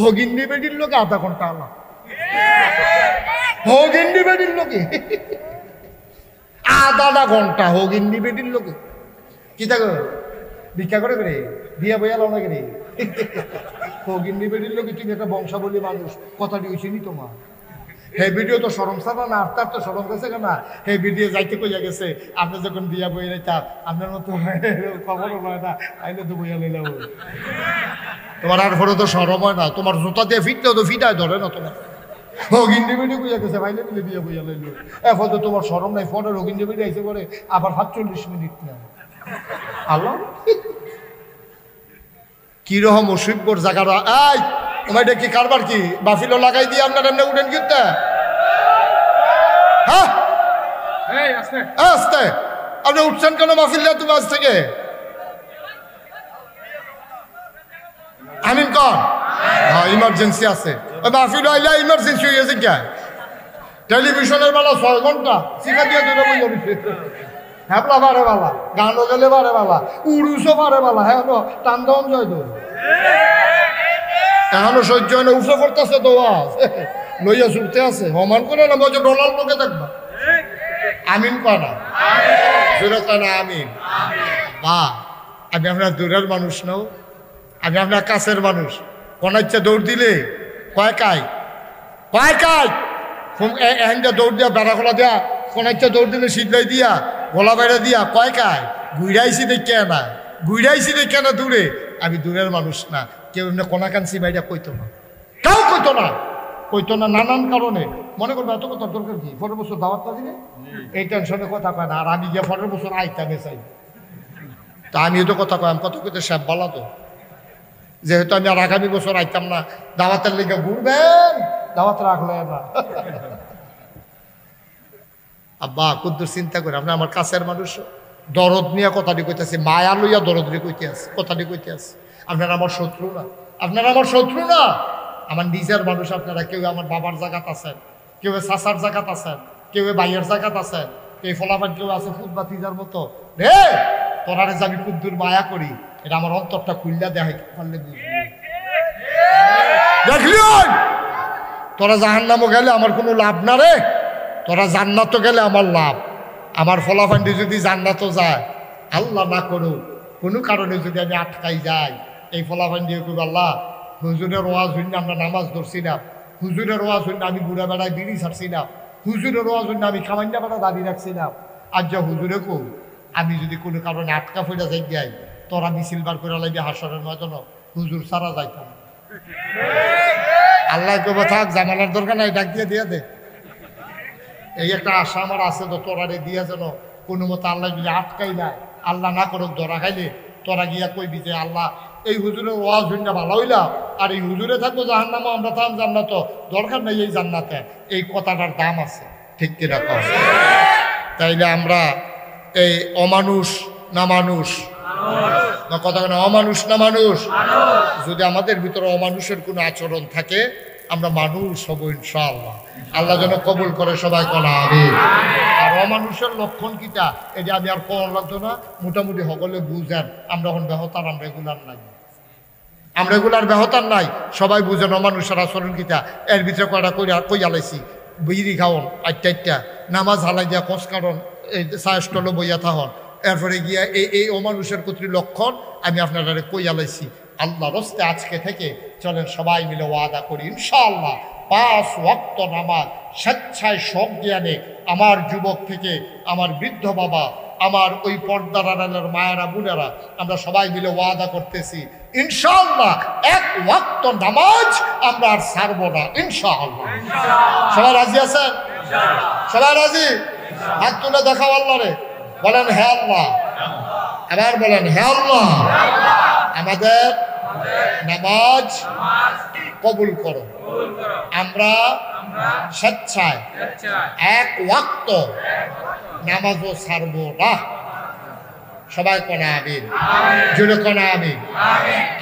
হগিন্ডি বেডির লোকে আধা ঘন্টা আলা হগিন্ডি বেডির লোকে আধা ঘন্টা হগিন্ডি বেডির লোকে কি থাকো ভিক্ষা করে করে বিয়া বইয়া লাও না করে হগিন্ডি বেডির লোকে তুমি একটা বংশাবলী মানুষ কথাটি হয়েছে নি তোমার হে ভিডিও তো সরম সারা না আপনার তো সরম গেছে না হে ভিডিও যাইতে কইয়া গেছে আপনি যখন বিয়া বইয়া লাইতাম আপনার মতো খবরও হয় না আইলে তো বইয়া লাইলাম তোমার আর পরে তো সরম হয় না তোমার জুতা দিয়ে ফিটলেও তো ফিটায় ধরে না তোমার হগিন্ডি বেডি কইয়া গেছে ভাইলে মিলে বিয়া বইয়া লাইল এখন তো তোমার সরম নাই ফোনের হগিন্ডি বেডি আইসে করে আবার ৪৭ মিনিট না আল্লাহ কিরকম অসুবিধর জায়গাটা এই তোমার কি কারবার কি বাফিলো লাগাই দিয়ে আপনার এমনি উঠেন কিন্তু হ্যাঁ আস্তে আপনি উঠছেন কেন মাহফিল তুমি আজ থেকে আমিন কন হ্যাঁ ইমার্জেন্সি আছে ওই মাহফিল আইলে ইমার্জেন্সি হয়ে গেছে কে টেলিভিশনের বেলা ৬ ঘন্টা শিখা দিয়ে দূরে বই যাবি হ্যাপলা বারে বালা গানও গেলে বারে বালা উড়ুসও বারে বালা হ্যাঁ টান দাম জয় তো এখনো সহ্য হয় না উফরে পড়তেছে তো লইয়া ছুটতে আছে হমান করে না বলছে ডলার লোকে দেখবা আমিন কয় না জোরে কয় না আমিন বা আমি আপনার দূরের মানুষ নাও আমি আপনার কাছের মানুষ কোন ইচ্ছা দৌড় দিলে কয় কায় এখানটা দৌড় দিয়া বেড়া খোলা দেয়া কোন ইচ্ছা দৌড় দিলে শীতলাই দিয়া গলা বাইরে দিয়া কয় কায় ঘুরাইছি দেখে না দূরে আমি দূরের মানুষ না কেউ এমনি কোনাকান্সি বাইরা কইতো না কেউ কইতো না নানান কারণে মনে করবো এত কথা দরকার কি ১৫ বছর দাওয়াত না দিলে এই টেনশনে কথা কয় না আর আমি গিয়ে ১৫ বছর আইতামে চাই তা আমিও তো কথা কয় কথা কইতে সাপ বলা তো যেহেতু আমি আর আগামী বছর আইতাম না দাওয়াতের লেগে ঘুরবেন দাওয়াত রাখলে না আব্বা কুদ্দুর চিন্তা করে আপনি আমার কাছের মানুষ দরদ নিয়ে কথাটি কইতেছে মায়া লইয়া দরদ রে কইতে আছে কথাটি কইতে আছে আপনারা আমার শত্রু না আমার নিজের মানুষ আপনারা কেউ আমার বাবার জায়গাত আছেন কেউ চাচার জায়গাত আছেন কেউ ভাইয়ের জায়গাত আছেন কেউ ফলাফান কেউ আছে ফুটবাতিজার মতো রে তোরারে যে আমি কুদ্দুর মায়া করি এটা আমার অন্তরটা খুললা দেখাই পারলে দেখলি তোরা জাহান্নামও গেলে আমার কোনো লাভ না রে তোরা জান্নাতও গেলে আমার লাভ আমার ফলাফান্ডি যদি জান্নাতও যায় আল্লাহ না করুক কোনো কারণে যদি আমি আটকাই যাই এই ফলাফান্ডি কই আল্লাহ হুজুরের ওয়াজ হইলে আমরা নামাজ ধরছি না হুজুরের ওয়াজ হইলে আমি বুড়া বেড়ায় বিড়ি ছাড়ছি না হুজুরের ওয়াজ হইলে আমি খামান্ডা বেড়া দাবি রাখছি না আর যা হুজুরে কো আমি যদি কোনো কারণে আটকা ফেরা যাই যাই তোরা মিছিল বার করে লাগবে হাসরের ময়দান হুজুর সারা যাইতাম আল্লাহ কবে থাক জামালার দরকার নাই ডাক দিয়ে দে এই একটা আশা আমার আছে তো তোরারে দিয়া যেন কোনো মতো আল্লাহ যদি আটকাই না আল্লাহ না করুক ধরা খাইলে তোরা গিয়া কইবি যে আল্লাহ এই হুজুরের ওয়াজ হইনা ভালো হইলা আর এই হুজুরে থাকবো জাহান্নামে আমরা থাম জান্নাত দরকার নেই এই জান্নাতে এই কথাটার দাম আছে ঠিক কিনা কর তাইলে আমরা এই অমানুষ না মানুষ না কথা না অমানুষ না মানুষ যদি আমাদের ভিতরে অমানুষের কোনো আচরণ থাকে আমরা মানুষ হব ইনশাআল্লাহ আল্লাহ যেন কবুল করে সবাই করা হবে আর অমানুষের লক্ষণ কিটা এই যে আমি আর কোন লাগতো না মোটামুটি সকলে বুঝেন আমরা এখন বেহতার আমরা এগুলার বেহতার নাই সবাই বুঝেন অমানুষের আচরণ কিটা এর ভিতরে কয়টা কই আলাইছি বিড়ি খাওয়ন আটটা নামাজ হালাই দিয়া কষ কারণ এই সায়স্টল বইয়া থাহন এরপরে গিয়া এই অমানুষের কতটি লক্ষণ আমি আপনারা কই আলাইছি আল্লাহ রস্তে আজকে থেকে চলেন সবাই মিলে ওয়াদা করি ইনশাআল্লাহ 5 ওয়াক্ত নামাজ স্বেচ্ছায় সব জ্ঞানে আমার যুবক থেকে আমার বৃদ্ধ বাবা আমার ওই পর্দার আড়ালের মায়েরা বোনেরা আমরা সবাই মিলে ওয়াদা করতেছি ইনশাআল্লাহ 1 ওয়াক্ত নামাজ আমরা আর ছাড়বো না ইনশাআল্লাহ সবাই রাজি আছেন সবাই রাজি হাত তুলে দেখাও আল্লাহ রে বলেন হে আল্লাহ আবার বলেন হে আল্লাহ আমাদের নামাজ কবুল করো আমরা স্বেচ্ছায় 1 ওয়াক্ত নামাজও ছাড়ব না সবাই কোনা আমিন জোরে কোনা আমিন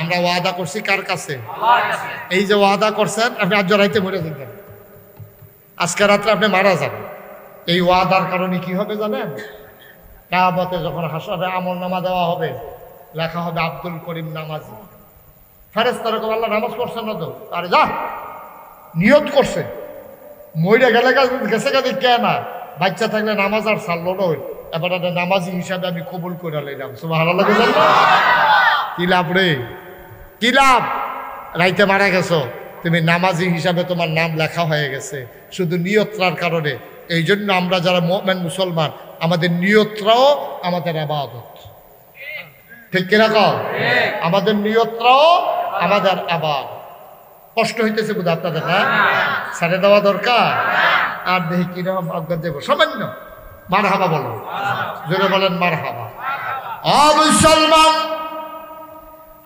আমরা ওয়াদা করছি কার কাছে এই যে ওয়াদা করছেন আপনি আজ রাইতে মরে যাবেন আজকে রাত্রে আপনি মারা যাবেন এই ওয়াদার কারণে কি হবে জানেন কিয়ামতে যখন হাসরে আমলনামা দেওয়া হবে লেখা হবে আব্দুল করিম নামাজি ফেরেশতারা কয় আল্লাহ নামাজ পড়ছে না তো, আরে যা নিয়ত করছে মইরা গেলে গেছে গা দেখে না, বাচ্চা থাকলে নামাজ আর ছাড়লো না, এবার নামাজি হিসাবে আমি কবুল করে লাইলাম। সুবহানাল্লাহ। কি লাভ রে, কি লাভ? রাইতে মারা গেছো, তুমি নামাজি হিসাবে তোমার নাম লেখা হয়ে গেছে শুধু নিয়তরার কারণে। এই জন্য আমরা যারা মুমিন মুসলমান, আমাদের নিয়তরাও আমাদের ইবাদত। ঠিক কিনা কও? আমাদের নিয়তরাও আমাদের ইবাদত। কষ্ট হইতেছে বুঝা আপনাদের, না ছেড়ে দেওয়া দরকার। আর দেখি কিরকম অজ্ঞান দেব, সামান্য মারহাবা বলো, জোরে বলেন মারহাবা। মুসলমান,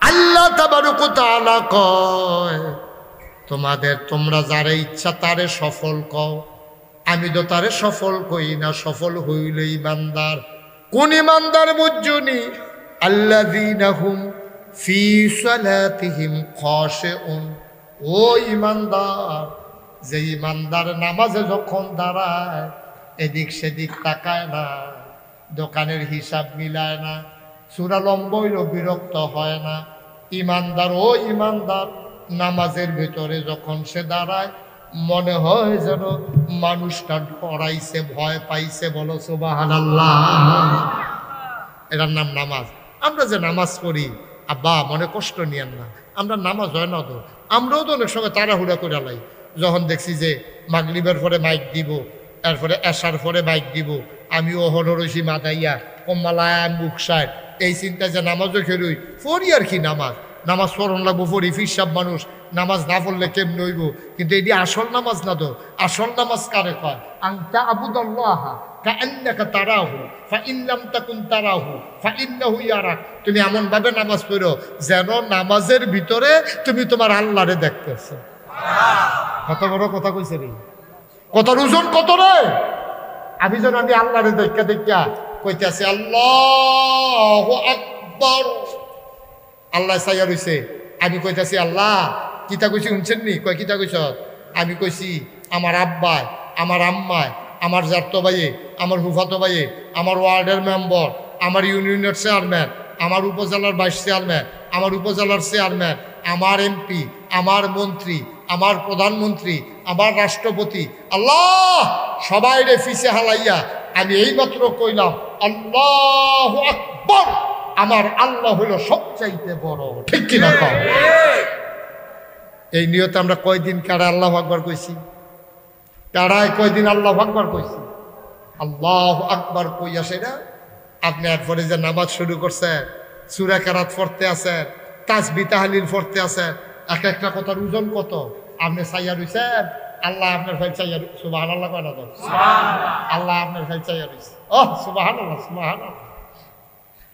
আল্লাহ তাবারক ওয়া তাআলা কয় তোমরা যারে ইচ্ছা তারে সফল কও, আমি তো তারে সফল কই না, সফল হইল ইমানদার। কোন ইমানদার বুঝুনি? আল্লাযীনা হুম ফি সালাতিহিম খাশিউন। ও ইমানদার, যে ইমানদার নামাজে যখন দাঁড়ায় এদিক সেদিক তাকায় না, দোকানের হিসাব মিলায় না, সূরা লম্বা হইলেও বিরক্ত হয় না। ইমানদার, ও ইমানদার নামাজের ভিতরে যখন সে দাঁড়ায় মনে হয় যেন মানুষটা ডরাইছে, ভয় পাইছে। বলো সুবহানাল্লাহ। এটার নাম নামাজ। আমরা যে নামাজ পড়ি, আব্বা মনে কষ্ট নিয়েন না, আমরা নামাজ হয় না তো, আমরাও তো অনেক সময় তাড়াহুড়া করে লাই। যখন দেখছি যে মাগরিবের পরে মাইক দিব, এরপরে এশার পরে মাইক দিব, আমিও হনরসি মাদাইয়া কম্মালায় মুখ সায়, এই চিন্তা যে নামাজও খেলুই পড়ি। আর কি নামাজ, নামাজ পড়ন লাগবো পড়ি, ফিরসাব মানুষ নামাজ না পড়লে কেমন হইব? কিন্তু এটি আসল নামাজ না তো। আসল নামাজ কারে কয়? আনতা আবুদাল্লাহ কাআন্নাকা তারাহু ফাইন লাম তাকুন তারাহু ফাইন্নাহু ইয়ারাক। তুমি এমন ভাবে নামাজ পড়ো যেন নামাজের ভিতরে তুমি তোমার আল্লাহরে দেখতেছো। কত বড় কথা কইছে রে, কথার ওজন কত রে। আমি যেন আমি আল্লাহরে দেখা কইতেছি আল্লাহু আকবার, আল্লাহ সাইয়া রইছে, আমি কইতাছি আল্লাহ। কিতা কইছি শুনছেন নি? কয় কিতা কইছ? আমি কইছি আমার আব্বায়, আমার আম্মায়, আমার জাতো ভাইয়ে, আমার ফুফাতো ভাইয়ে, আমার ওয়ার্ডের মেম্বার, আমার ইউনিয়নের চেয়ারম্যান, আমার উপজেলার ভাইস চেয়ারম্যান, আমার উপজেলার চেয়ারম্যান, আমার এমপি, আমার মন্ত্রী, আমার প্রধানমন্ত্রী, আমার রাষ্ট্রপতি, আল্লাহ সবাই রে ফিসে হালাইয়া আমি এইমাত্র কইলাম আল্লাহু আকবার, আমার আল্লাহ হলো সবচাইতে বড়। ঠিক কিনা কও? এই নিয়তে আমরা কয়দিন কারা আল্লাহু আকবার কইছি? কারায় কয়দিন আল্লাহু আকবার কইছি? আল্লাহু আকবার কইয়া সেটা আপনি এরপরে যে নামাজ শুরু করছেন, সূরা কেরাত পড়তে আছেন, তাসবিহ তাহলিল পড়তে আছেন, এক একটা কথার ওজন কত। আপনি চাইয়া রইছেন, আল্লাহ আপনার ভাই চাইয়া। সুবহানাল্লাহ কয় না তো? আল্লাহ আপনার ভাই চাইয়া রইছে। ওহ সুবহানাল্লাহ, সুবহানাল্লাহ।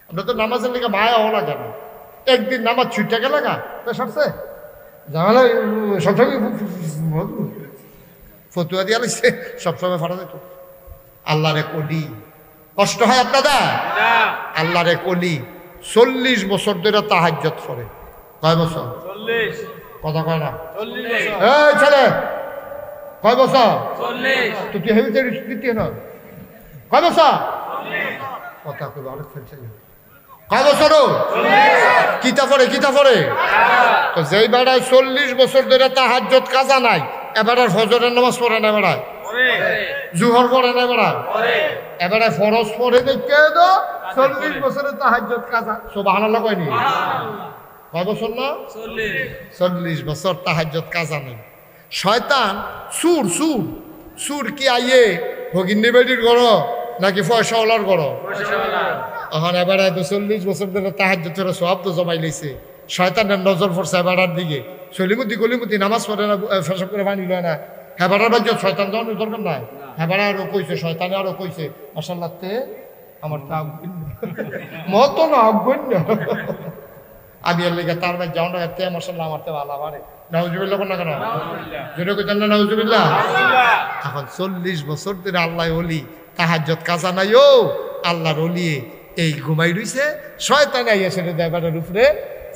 আমরা তো নামাজের লেগে মায়া হওয়া লাগে না। একদিন নামাজ ছুটে গেলে গা তো সবসে জানালে সবসময় ফতুয়া দিয়া লাগছে, সবসময় ফাটা যেত। আল্লাহ রে কলি কষ্ট হয় আপনাদের? আল্লাহ রে কলি 40 বছর ধরে তাহাজ্জুদ করে। কয় বছর? 40। কথা কয় না? 40 বছর। এই ছেলে কয় বছর? 40। তো তুই হেবিতে রিস্ট্রিক্ট না কয় বছর? 40। কথা কই অনেক ফেলছে। কয় বছর? 40। কিতা পড়ে? তো যেই বেড়ায় 40 বছর ধরে তাহাজ্জুদ কাজা নাই, এবারে ফজরের নামাজ পড়ে না, বেড়ায় জুহর পড়ে না, বেড়ায় এবারে ফরজ পড়ে দেখে তো 40 বছরের তাহাজ্জুদ কাজা। সুবহানাল্লাহ কয়নি? কয় বছর না? 40 বছর তাহাজ্জুদ কাজা নেই। শয়তান সুর কি আইয়ে ভগিনী বেডির ঘর নাকি পয়সাওয়ালার ঘর? এখন এবারে 40 বছর ধরে তাহাজ্জুদের সওয়াব তো জমাই লইছে। শয়তানের নজর পড়ছে এবারের দিকে। কলিমুতি নামাজ পড়ে না, ফেসব করে পানি লয় না। হেবারের বাজ্য শয়তান যাওয়ার দরকার নাই। হেবারে আরো কইছে, শয়তানে আরো কইছে মাশাআল্লাহ তে আমার তা মত না অগণ্য। আমি এর লেগে তার যাও না তে মাশাআল্লাহ আমার তে ভালো আমারে নাউজুবিল্লাহ কোন না কেন? যেটা কইতেন না নাউজুবিল্লাহ। এখন 40 বছর ধরে আল্লাহ ওলি তাহাজ্জুদ কাজা নাই, ও আল্লাহর ওলি এই ঘুমাই রইছে। শয়তান আইয়া সেটা দেবারের উপরে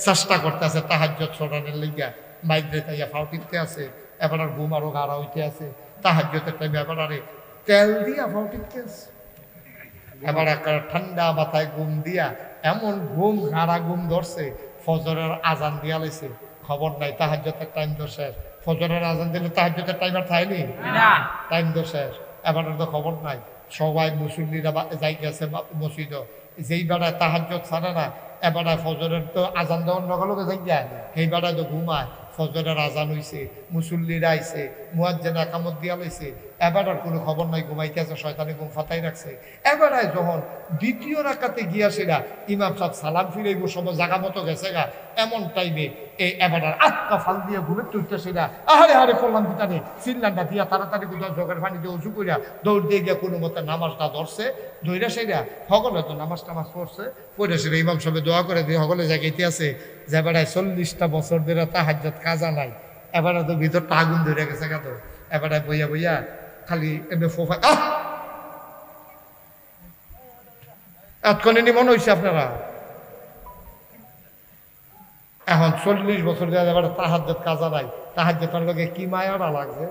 চেষ্টা করতেছে তাহাজ্জুদ ছড়ানোর লিগা। মাইক দিয়ে তাইয়া ফাও টিপতে আছে, এবার আর ঘুম আরো গাড়া হইতে আছে। তাহাজ্জুদের টাইমে এবার আরে তেল দিয়া ফাও টিপতে আছে। এবার একটা ঠান্ডা মাথায় ঘুম দিয়া এমন ঘুম গাড়া ঘুম ধরছে, ফজরের আজান দিয়া লাইছে। খবর নাই, তাহাজ্জুদের টাইম তো শেষ। ফজরের আজান দিলে তাহাজ্জুদের টাইম আর থাইনি, টাইম তো শেষ। এবার তো খবর নাই, সবাই মুসল্লিরা যাই গেছে মসজিদ, যেই বেড়ায় তাহাজ্জুদ ছাড়ে না, এবার ফজরের তো আজান দেওয়ার লগে লগে যাই যায়, সেই বেড়ায় তো ঘুমায়। ফজরের আজান হইছে, মুসল্লিরা আইছে, মুয়াজ্জিন একামত দিয়া লইছে, এবার আর কোনো খবর নাই, ঘুমাইতে আছে, শয়তানি ঘুম ফাতাই রাখছে। এবারায় যখন দ্বিতীয় রাকাতে গিয়াছিলা, ইমাম সাহেব সালাম ফিরাইব, সব জাগা মতো গেছে গা, এমন টাইমে এই এবার আটকা ফাল দিয়ে ঘুমে তুলতেছিলা, আহারে হারে করলাম পিতানি সিল্লান্ডা দিয়া তাড়াতাড়ি কোথাও জগের পানি দিয়ে উঁচু করিয়া দৌড় দিয়ে গিয়া কোনো মতে নামাজটা ধরছে, ধৈরা সেরা সকলে তো নামাজ টামাজ পড়ছে, পড়ে সেটা ইমাম সাহেব দোয়া করে দিয়ে সকলে জায়গাইতে আছে যে বেড়ায় 40টা বছর ধরে তাহাজ্জুদ কাজা নাই, এবারে তো ভিতরটা আগুন ধরে গেছে গা, তো এবারে বইয়া বইয়া খালি এমনি ফোফা এতক্ষণে মনে হয়েছে আপনারা। এখন 40 বছর ধরে এবার তাহাজ্জুদ কাজা নাই, তাহাজ্জুদের লোকে কি মায়াটা লাগছে,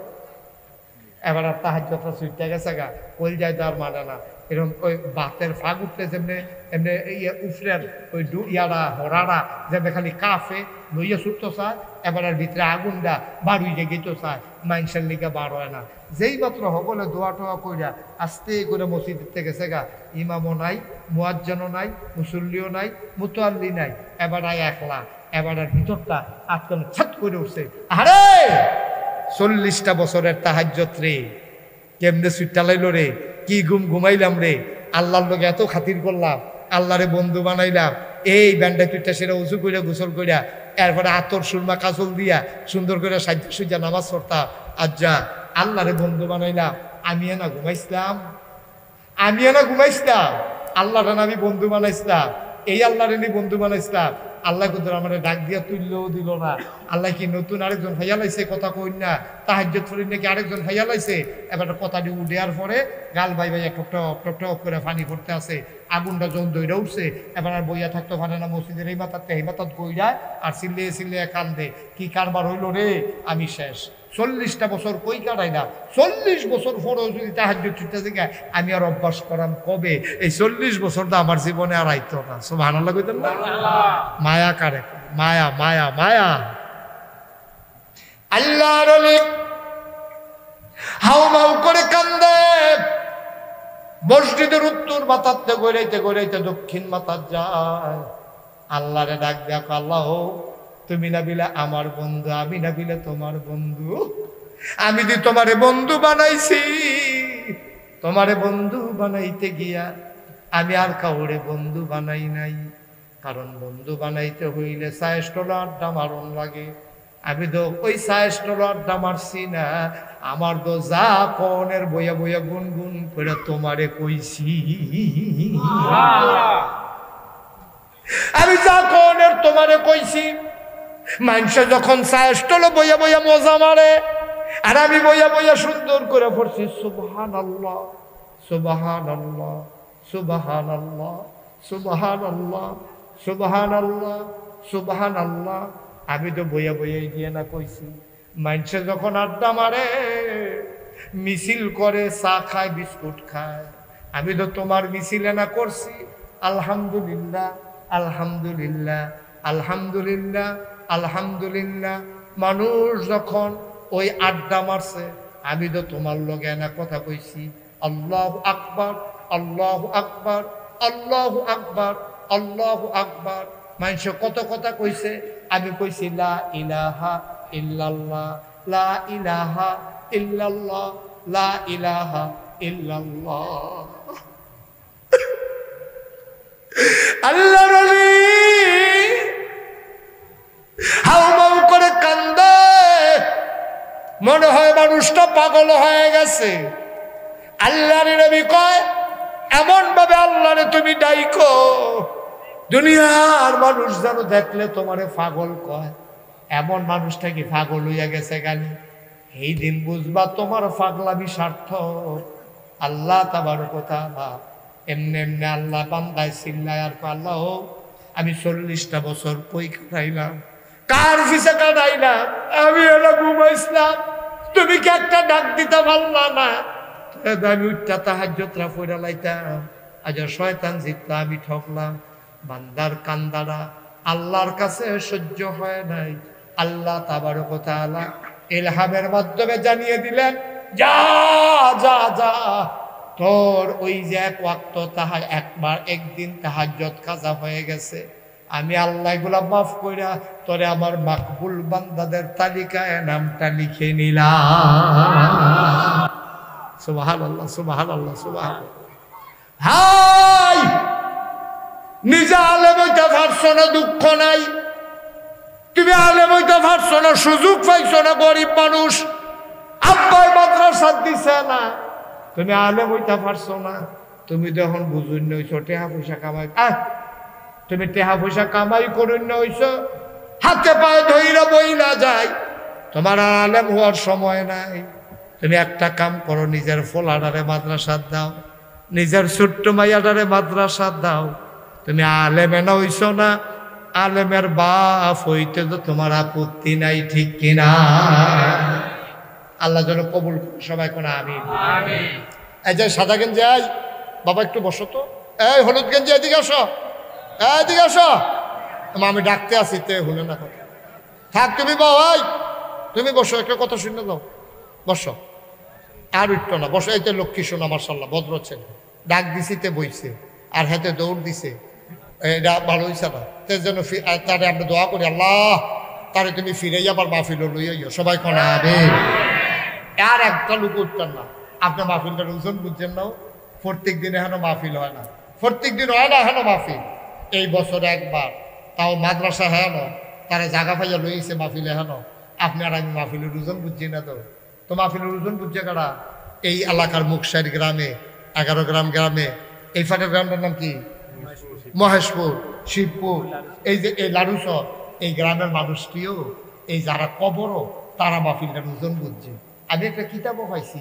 এবার আর তাহাজ্জুদটা ছুটতে গেছে গা, ওই যায় তো আর মানে না। এরকম ওই বাতের ফাঁক উঠতে যেমনি এমনি ইয়ে উফরের ওই ইয়ারা হরারা যেমনি খালি কাফে লইয়া ছুটতে চায়, এবার আর ভিতরে আগুনটা বাড়ুইয়ে গেতে চায়, মানুষের লিগে বার হয় না। যেই মাত্র সকলে দোয়া টোয়া কইরা আস্তে করে মসজিদে গেছে গা, ইমামও নাই, মুয়াজ্জিনও নাই, মুসল্লিও নাই, মুতাল্লি নাই, এবার আয় একলা, এবার আর ভিতরটা আটকানো ছাত করে উঠছে, আরে 40টা বছরের তাহাজ্জুদ রে, কেমনে সুইটা লাইল রে, কি ঘুমাইলাম রে, আল্লাহর লোক এত খাতির করলাম, আল্লাহরে বন্ধু বানাইলাম, এই ব্যান্ডা টুইটা সেটা উঁচু করিয়া গোসল করিয়া এরপরে আতর সুরমা কাজল দিয়া সুন্দর করে সাজ্জা সুজা নামাজ পড়তাম, আর যা আল্লাহরে বন্ধু বানাইলাম, আমি না ঘুমাইছিলাম, আল্লাহরে আমি বন্ধু বানাইছিলাম, এই আল্লাহরে নি বন্ধু বানাইছিলাম। আল্লাহ কিন্তু আমার ডাক দিয়া তুললেও দিল না। আল্লাহ কি নতুন আরেকজন ভাইয়া লাইছে, কথা কই না, তাহাজ্জুদ পড়ি নাকি আরেকজন ভাইয়া লাইছে, এবার কথাটি উঠেয়ার পরে গাল ভাই ভাইয়া টপ করে পানি পড়তে আছে, আগুনটা যখন দইরা উঠছে, এবার আর বইয়া থাকতে পারে না, মসজিদের এই মাথাতে এই মাথাত কইরায় আর চিল্লিয়ে চিল্লিয়ে কান্দে, কি কারবার হইল রে, আমি শেষ। 40টা বছর কই কাটাইলাম, 40 বছর পরেও যদি তাহাজ্জুদ ছুটতে থেকে আমি আর অভ্যাস করাম কবে, এই 40 বছরটা আমার জীবনে আর আইতো না। সুবহানাল্লাহ কইতেন না? মায়া কারে, মায়া মায়া মায়া। আল্লাহর ওলি হাউমাউ করে কান্দে, মসজিদের উত্তর মাথাতে গড়াইতে গড়াইতে দক্ষিণ মাথার যায়, আল্লাহরে ডাক দেখো, আল্লাহ তুমি না বিলে আমার বন্ধু, আমি না বিলে তোমার বন্ধু, আমি যে তোমারে বন্ধু বানাইছি, তোমারে বন্ধু বানাইতে গিয়া আমি আর কাউরে বন্ধু বানাই নাই, কারণ বন্ধু বানাইতে হইলে সায়েস্টল আড্ডা মারণ লাগে, আমি তো ওই সায়েস্টল আড্ডা মারছি না, আমার তো যা কনের বইয়া বইয়া গুনগুন করে তোমারে কইছি, আমি যা কনের তোমারে কইছি। মানুষ যখন সায়েস্টল বইয়া বইয়া মজা মারে, আর আমি বইয়া বইয়া সুন্দর করে পড়ছি সুবহানাল্লাহ সুবহানাল্লাহ সুবহানাল্লাহ সুবহানাল্লাহ সুবহানাল্লাহ সুবহানাল্লাহ, আমি তো বইয়া বইয়াই দিয়ে না কইছি। মানুষে যখন আড্ডা মারে, মিছিল করে, চা খায়, বিস্কুট খায়, আমি তো তোমার মিছিলে না করছি আলহামদুলিল্লাহ আলহামদুলিল্লাহ আলহামদুলিল্লাহ আলহামদুলিল্লাহ। মানুষ যখন ওই আড্ডা মারছে, আমি তো তোমার লগে না কথা কইছি আল্লাহু আকবার আল্লাহু আকবার আল্লাহু আকবার আল্লাহু আকবার। মানুষ কত কথা কইছে, আমি কইছি লা ইলাহা ইল্লাল্লাহ লা ইলাহা ইল্লাল্লাহ লা ইলাহা ইল্লাল্লাহ। আল্লাহর ওলি হাউমাউ করে কান্দে, মনে হয় মানুষটা পাগল হয়ে গেছে। আল্লাহর নবী কয়, এমন ভাবে আল্লাহরে তুমি ডাইকো, দুনিয়ার মানুষ যেন দেখলে তোমারে পাগল কয়, এমন মানুষটা কি পাগল হইয়া গেছে গালি, এই দিন বুঝবা তোমার পাগলামি সার্থক। আল্লাহ তাবারক ওয়া তাআলা এমনি এমনি আল্লাহ বান্দায় চিল্লায় আর আল্লাহ আমি 40টা বছর কই কাটাইলাম, কার পিছে কাটাইলাম, আমি এলা ঘুমাইছিলাম, তুমি কি একটা ডাক দিতে পারলা না, আমি উঠটা তাহাজ্জুদরা পড়া লাইতাম, আজ শয়তান জিতলা, আমি ঠকলাম। বান্দার কান্দারা আল্লাহর কাছে সহ্য হয় নাই, আল্লাহ তাবারক ওয়া তাআলা ইলহামের মাধ্যমে জানিয়ে দিলেন, যা যা যা, তোর ওই যে এক ওয়াক্ত একদিন তাহাজ্জুদ কাজা হয়ে গেছে, আমি আল্লাহ এগুলা মাফ কইরা তোরে আমার মাকবুল বান্দাদের তালিকায় নামটা লিখে নিলাম। সুবহানাল্লাহ, সুবহানাল্লাহ, সুবহানাল্লাহ। হাই, নিজে আলেম হইতে পারছো না, দুঃখ নাই। তুমি আলেম হইতে পারছো না, সুযোগ পাইছো না, গরিব মানুষ, আব্বাই মাদ্রাসা দিছে না, তুমি আলেম হইতে পারছো না। তুমি যখন বুঝুন হইছো টেহা পয়সা কামাই, তুমি টেহা পয়সা কামাই করুন হইছো, হাতে পায়ে ধইরা বইলা যায়, তোমার আলেম হওয়ার সময় নাই। তুমি একটা কাম করো, নিজের ফোলাডারে মাদ্রাসা দাও, নিজের ছোট্ট মাইয়াডারে মাদ্রাসা দাও। তুমি আলেমে না হইছো না, আলেমের বাপ হইতে তো তোমার আপত্তি নাই, ঠিক কিনা? আল্লাহ যেন কবুল সবাই কোন আমিন। এই যে সাদা গেঞ্জি, আই বাবা একটু বসো তো, এই হলুদ গেঞ্জি এদিকে আসো, এদিকে আসো, আমি ডাকতে আসি, তে শুনে না কথা। থাক তুমি ভাই, তুমি বসো, একটা কথা শুনে দাও, বসো, আর উঠতো না, বসো। এই তো লক্ষ্মী শোনা, মার্শাল্লাহ, ভদ্র ছেলে, ডাক দিছি তে বইছে, আর হাতে দৌড় দিছে, এটা ভালো হয়েছে না। তে যেন তারে আমরা দোয়া করি, আল্লাহ তারে তুমি ফিরাই আবার মাহফিল লইয়া সবাই কোন আমিন। আর একটা লোক উঠতেন না, আপনার মাহফিলটার ওজন বুঝছেন না, প্রত্যেক দিন এখনো মাহফিল হয় না, প্রত্যেক দিন হয় না এখনো মাহফিল, এই বছরে একবার, তাও মাদ্রাসা হেন তারা জাগা পাইয়া লইছে মাহফিল এখনো। আপনার আমি মাহফিলের ওজন বুঝছি না, তো মাহফিলের ওজন বুঝছে কারা? এই এলাকার মুকসাইর গ্রামে, 11 গ্রাম গ্রামে, এই ফাটের গ্রামটার নাম কি? মহেশপুর, শিবপুর, এই যে এই লাড়ুসর, এই গ্রামের মানুষটিও, এই যারা কবরও, তারা মাহফিলটার ওজন বুঝছে। আমি একটা কিতাবও পাইছি,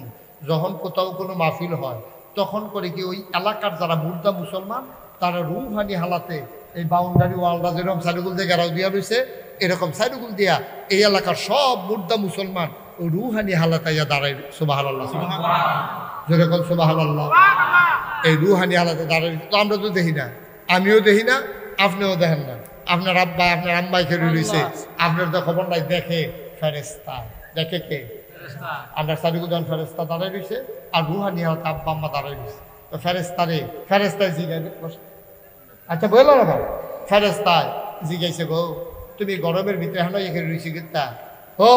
যখন কোথাও কোনো মাহফিল হয় তখন করে কি ওই এলাকার যারা মুর্দা মুসলমান, তারা রুহানি হালাতে এই বাউন্ডারি ওয়ালটা যেরকম সাইডুগুল দিয়ে ঘেরাও দিয়া রয়েছে, এরকম সাইডুগুল দিয়া এই এলাকার সব মুর্দা মুসলমান ওই রুহানি হালাতাইয়া দাঁড়াই। সুবহানাল্লাহ, যেরকম সুবহানাল্লাহ, এই রুহানি হালাতে দাঁড়াই। তো আমরা তো দেখি না, আমিও দেখি না, আপনিও দেখেন না। আপনার আব্বা আপনার আম্মাই খেলে রয়েছে, আপনার তো খবর নাই, দেখে ফেরেস্তা। দেখে কে? আমরা সারিগুল যখন ফেরেস্তা দাঁড়াই রয়েছে, আর রুহানি হালাতে আব্বা আম্মা দাঁড়াই রয়েছে। তো ফেরেস্তায় জিগাই, আচ্ছা বললো না, ফেরেস্তায় জিগাইছে, গো তুমি গরমের ভিতরে এখনো এখানে রয়েছি গীতা, ও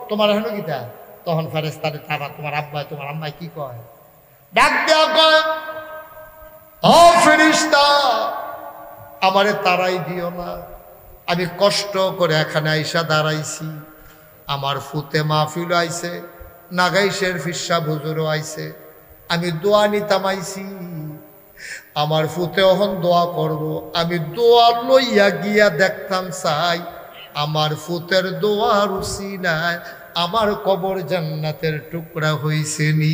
তোমার এখনো গীতা? তখন ফেরেস্তারে তারা, তোমার আব্বাই তোমার আম্মাই কি কয়? ডাক দেওয়া কয়, ও ফেরেশতা, আমারে তারাই দিও না, আমি কষ্ট করে এখানে আইসা দাঁড়াইছি, আমার ফুতে মাহফিল আইছে, নাগাইশের ফিরসা হুজুরও আইছে, আমি দোয়া নিতাম আইছি, আমার ফুতে ওহন দোয়া করব, আমি দোয়া লইয়া গিয়া দেখতাম চাই আমার ফুতের দোয়ার উসিলায় আমার কবর জান্নাতের টুকরা হইছে নি।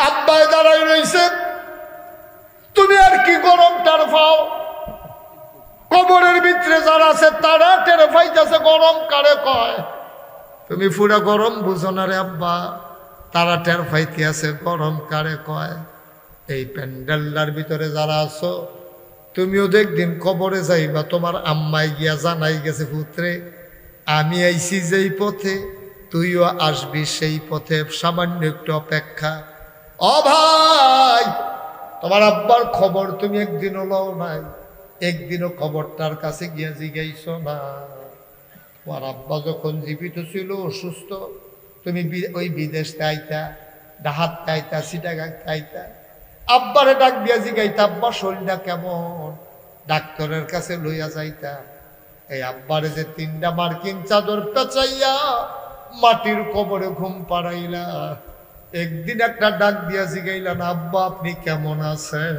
আব্বাই দাঁড়াই রইছে, তুমি আর কি গরম টার পাও? কবরের ভিতরে যারা আছে তারা টের পাইতেছে গরম কারে কয়। তুমি পুরা গরম বুঝো না রে আব্বা, তারা টের পাইতে আছে গরম কারে কয়। এই প্যান্ডেলটার ভিতরে যারা আছো, তুমিও একদিন কবরে যাইবা, তোমার আম্মাই গিয়া জানাই গেছে, পুত্রে আমি আইছি যেই পথে, তুইও আসবি সেই পথে, সামান্য একটু অপেক্ষা। ও ভাই, তোমার আব্বার খবর তুমি একদিনও লও নাই, একদিনও খবরটার কাছে গিয়া জিগাইছো না। তোমার আব্বা যখন জীবিত ছিল, অসুস্থ, তুমি ওই বিদেশ আইতা, ডাহাত আইতা, সিটাগাং আইতা, আব্বারে ডাক দিয়া জিগাইতা, আব্বা শরীরটা কেমন, ডাক্তারের কাছে লইয়া যাইতা। এই আব্বারে যে 3টা মার্কিন চাদর পেঁচাইয়া মাটির কবরে ঘুম পাড়াইলা, একদিন একটা ডাক দিয়া জিগাইলা না, আব্বা আপনি কেমন আছেন?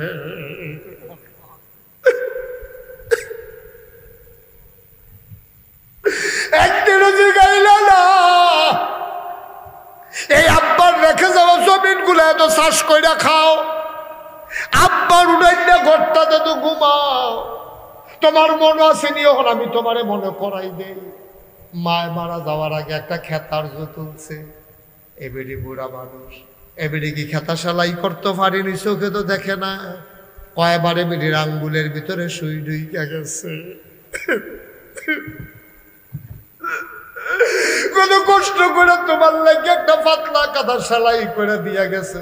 একদিনও জিগাইলা না। এই আব্বার রেখে যাওয়া জমিন গুলা এত চাষ কইরা খাও, আব্বার উড়াইনা ঘরটাতে তো ঘুমাও। তোমার মনে আছে নি, এখন আমি তোমারে মনে করাই দেই, মায় মারা যাওয়ার আগে একটা খেতার জো তুলছে, এবারে বুড়া মানুষ এবারে কি খেতা সেলাই করতে পারিনি, চোখে তো দেখে না, কয়বারে বেরির আঙ্গুলের ভিতরে সুই ঢুইকা গেছে। কত কষ্ট করে তোমার লাগে একটা পাতলা কাঁথা সেলাই করে দিয়া গেছে,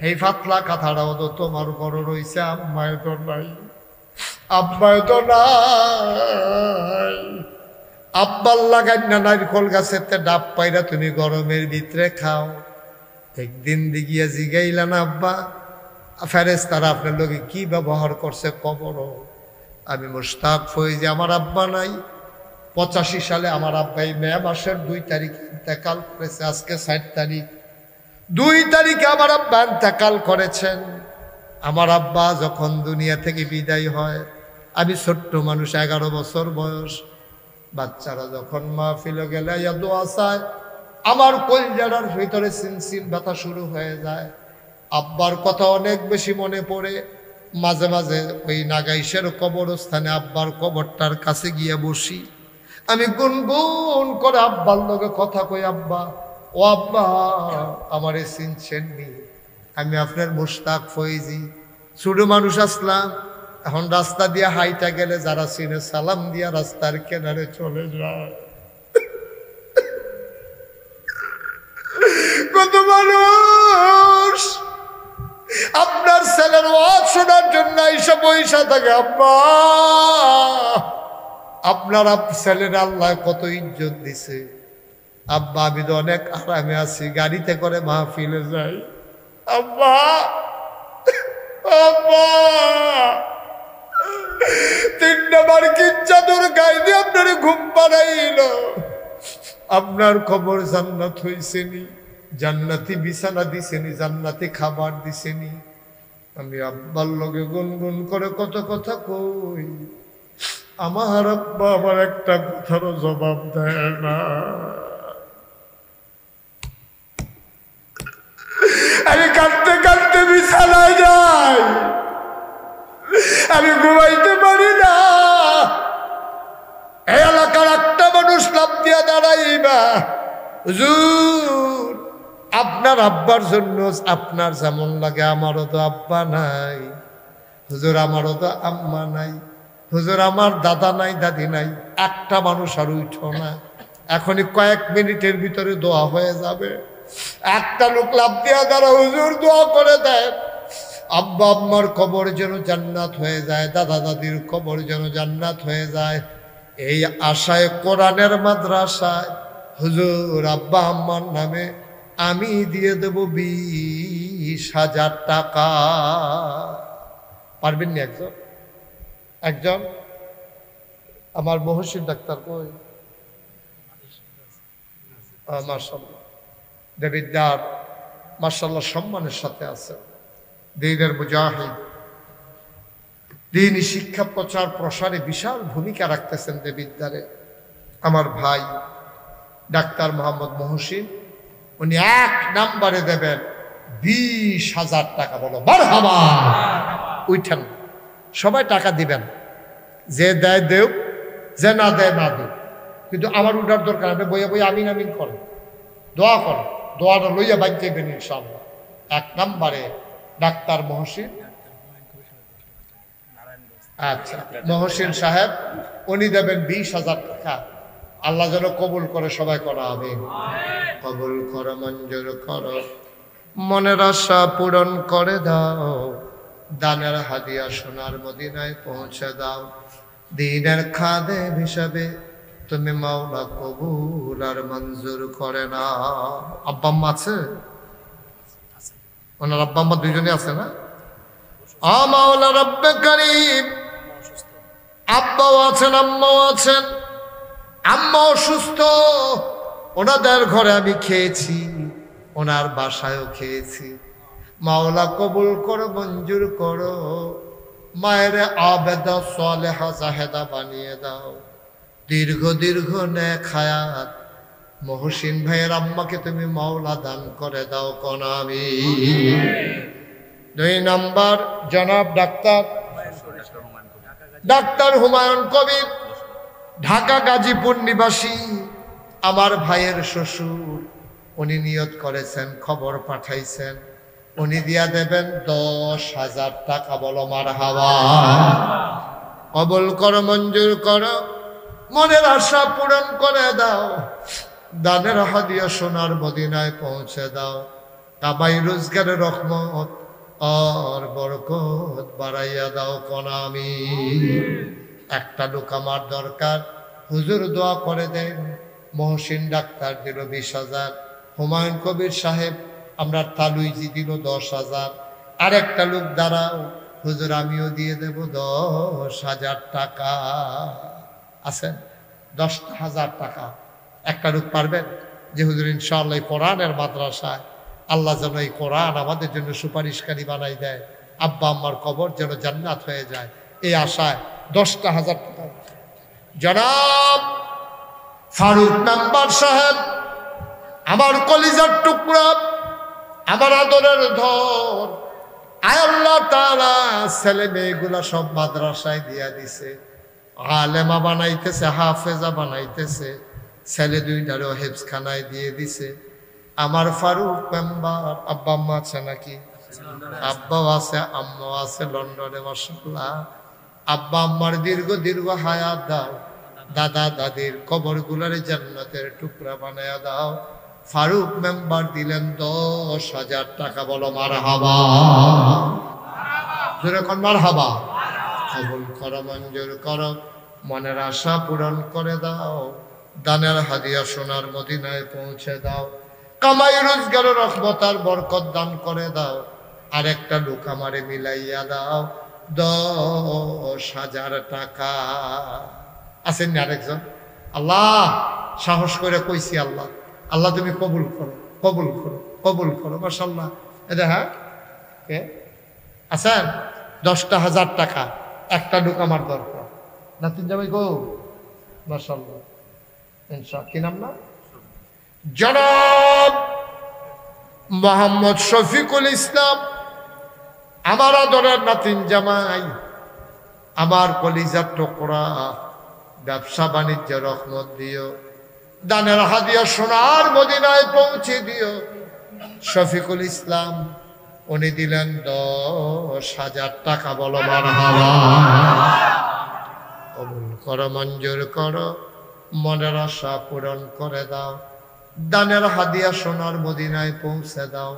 এই পাতলা কাঁথাটাও তো তোমার বড় রয়েছে, আম্মায় তো নাই, আব্বায় তো নাই। আব্বার লাগাই না নারকল গাছেতে ডাব পাইরা তুমি গরমের ভিতরে খাও। একদিন দিগিয়া জিগাইলা না আব্বা ফেরেশতারা আপনার লোকে কি ব্যবহার করছে কবর? আমি মুশতাক ফয়েজি, আমার আব্বা নাই। 85 সালে আমার আব্বাই মে মাসের 2 তারিখ ইন্তেকাল করেছে। আজকে 7 তারিখ, 2 তারিখে আমার আব্বা ইন্তেকাল করেছেন। আমার আব্বা যখন দুনিয়া থেকে বিদায় হয়, আমি ছোট্ট মানুষ, 11 বছর বয়স। বাচ্চারা যখন মাহফিলে গেলে দোয়া চায়, আমার কলজাটার ভিতরে সিনসিন ব্যথা শুরু হয়ে যায়। আব্বার কথা অনেক বেশি মনে পড়ে। মাঝে মাঝে ওই নাগাইশের কবরস্থানে আব্বার কবরটার কাছে গিয়ে বসি, আমি গুনগুন করে আব্বার লগে কথা কই, আব্বা ও আব্বা আমারে চিনছেন নি? আমি আপনার মুশতাক ফয়েজি, ছোট মানুষ আসলাম। এখন রাস্তা দিয়ে হাইটা গেলে যারা চিনে সালাম দিয়া রাস্তার কিনারে চলে যায়। কত মানুষ আপনার ছেলের ওয়াজ শোনার জন্য এসে পয়সা থাকে। আব্বা আপনার ছেলের আল্লাহ কত ইজ্জত দিছে। আব্বা আমি তো অনেক আরামে আছি, গাড়িতে করে মাহফিলে যাই। আব্বা আব্বা 3 নম্বর কি চাদর গায়ে দিয়ে আপনার ঘুম পাড়াইল। আপনার খবর জান্নাত হইছেনি, জান্নাতি বিছানা দিছেনি, জান্নাতি খাবার দিছেনি। আমি আব্বার লগে গুনগুন করে কত কথা কই, আমার আব্বা আমার একটা কথারও জবাব দেয় না। আমি কাঁদতে কাঁদতে বিছানায় যাই, আমি ঘুমাইতে পারি না। এই এলাকার একটা মানুষ লাফ দিয়া দাঁড়াইবা, হুজুর আপনার আব্বার জন্য আপনার যেমন লাগে আমারও তো আব্বা নাই, হুজুর আমারও তো আম্মা নাই, হুজুর আমার দাদা নাই দাদি নাই। একটা মানুষ আর উঠো না, এখনই কয়েক মিনিটের ভিতরে দোয়া হয়ে যাবে। একটা লোক লাফ দিয়া দাঁড়া, হুজুর দোয়া করে দেয় আব্বা আম্মার কবর যেন জান্নাত হয়ে যায়, দাদা দাদির কবর যেন জান্নাত হয়ে যায়। এই আশায় কোরআনের মাদ্রাসায় হুজুর আব্বা আম্মার নামে আমি দিয়ে দেব 20,000 টাকা। পারবেন না একজন? আমার মহসিন ডাক্তার কই? মাশাআল্লাহ, দেবিদ্দার মাশাআল্লাহ সম্মানের সাথে আছে, দ্বীনের মুজাহিদ, দ্বীনি শিক্ষা প্রচার প্রসারে বিশাল ভূমিকা রাখতেছেন দেবিদ্দারে। আমার ভাই ডাক্তার মোহাম্মদ মহসিন, উনি 1 নম্বরে দেবেন 20,000 টাকা। বলো মারহাবা। উঠেন, সবাই টাকা দিবেন, যে দেয় দেও, যে না দেয় না দেও, কিন্তু আমার উঠার দরকার। আপনি বইয়া বইয়া আমিন আমিন করেন, দোয়া করেন, দোয়াটা লইয়া বাইক যাবেন ইনশাআল্লাহ। 1 নম্বরে ডাক্তার মহসিন। আচ্ছা, মহসিন সাহেব উনি দেবেন 20,000 টাকা। আল্লাহ যেন কবুল করে, সবাই করা হবে। কবুল করো, মঞ্জুর করো, মনের আশা পূরণ করে দাও, দানের হাদিয়া সোনার মদিনায় পৌঁছে দাও। দ্বীনের খাদেম হিসাবে তুমি মাওলা কবুল আর মঞ্জুর করে না। আব্বা আম্মা আছে? ওনার আব্বা আম্মা 2জনই আছে না? মাওলা রব্বে কারীম, আব্বাও আছেন আম্মাও আছেন। আম্মা অসুস্থ, ওনাদের ঘরে আমি খেয়েছি, ওনার বাসায়ও খেয়েছি। মাওলা কবুল করো, মঞ্জুর করো, মায়ের আবেদা সালেহা জাহেদা বানিয়ে দাও। দীর্ঘ দীর্ঘ নেক হায়াত মহসিন ভাইয়ের আম্মাকে তুমি মাওলা দান করে দাও কোন আমিন। 2 নম্বর জনাব ডাক্তার হুমায়ুন কবির, ঢাকা গাজীপুর নিবাসী, আমার ভাইয়ের শ্বশুর। উনি নিয়ত করেছেন, খবর পাঠাইছেন, উনি দিয়া দেবেন 10,000 টাকা। বলো মারহাবা। কবুল করো, মঞ্জুর করো, মনের আশা পূরণ করে দাও, দানের হাদিয়া সোনার মদিনায় পৌঁছে দাও, কামাই রোজগারের রহমত আর বরকত বাড়াইয়া দাও কোনা আমি। একটা লোক আমার দরকার, হুজুর দোয়া করে দেন। মহসিন ডাক্তার দিল 20,000, হুমায়ুন কবির সাহেব আমরা তালুইজি দিল 10,000। আর একটা লোক দাঁড়াও, হুজুর আমিও দিয়ে দেব 10,000 টাকা। আছেন 10,000 টাকা? একটা লোক পারবেন যে হুজুর ইনশাআল্লাহ কোরআনের মাদ্রাসায় আল্লাহ যেন এই কোরআন আমাদের জন্য সুপারিশকারী বানাই দেয়, আব্বা আম্মার কবর যেন জান্নাত হয়ে যায়, এই আশায় 10,000 টাকা। জনাব ফারুক মেম্বার সাহেব, আমার কলিজার টুকরা, আমার আদরের ধর, আয় আল্লাহ তাআলা ছেলে মেয়েগুলা সব মাদ্রাসায় দিয়া দিছে, আলেমা বানাইতেছে, হাফেজা বানাইতেছে, ছেলে দুইটারও হেফজখানায় দিয়ে দিছে। আমার ফারুক মেম্বার আব্বা আম্মা আছে নাকি? আব্বাও আছে, আম্মাও আছে লন্ডনে, মাশাআল্লাহ। আব্বা আম্মার দীর্ঘ হায়াত দাও, দাদা দাদির কবরগুলার জান্নাতের টুকরা বানায়া দাও। ফারুক মেম্বার দিলেন 10,000 টাকা। বলো মারহাবা। জোরে কোন মারহাবা। কবুল করো, মঞ্জুর করো, মনের আশা পূরণ করে দাও, দানের হাদিয়া সোনার মদিনায় পৌঁছে দাও, কামাই রোজগারের রহমত আর বরকত দান করে দাও। আর একটা লোক আমারে মিলাইয়া দাও 10,000 টাকা। আছেন না আরেকজন? আল্লাহ সাহস করে কইছি, আল্লাহ আল্লাহ তুমি কবুল করো, কবুল করো, কবুল করো। মাশাআল্লাহ। এটা হ্যাঁ কে আছেন? 10,000 টাকা একটা লোক আমার দরকার। নাতিন জামাই গো, মাশাআল্লাহ। ইনশাআল্লাহ কি নাম না? জনাব মোহাম্মদ শফিকুল ইসলাম, আমার আদরের নাতিন জামাই, আমার কলিজার টুকরা, ব্যবসা বাণিজ্য রহমত দিও, দানের হাদিয়া সোনার মদিনায় পৌঁছে দিও। শফিকুল ইসলাম উনি দিলেন 10,000 টাকা। বলো মারহাবা। কবুল করো, মঞ্জুর করো, মনের আশা পূরণ করে দাও, দানের হাদিয়া সোনার মদিনায় পৌঁছে দাও।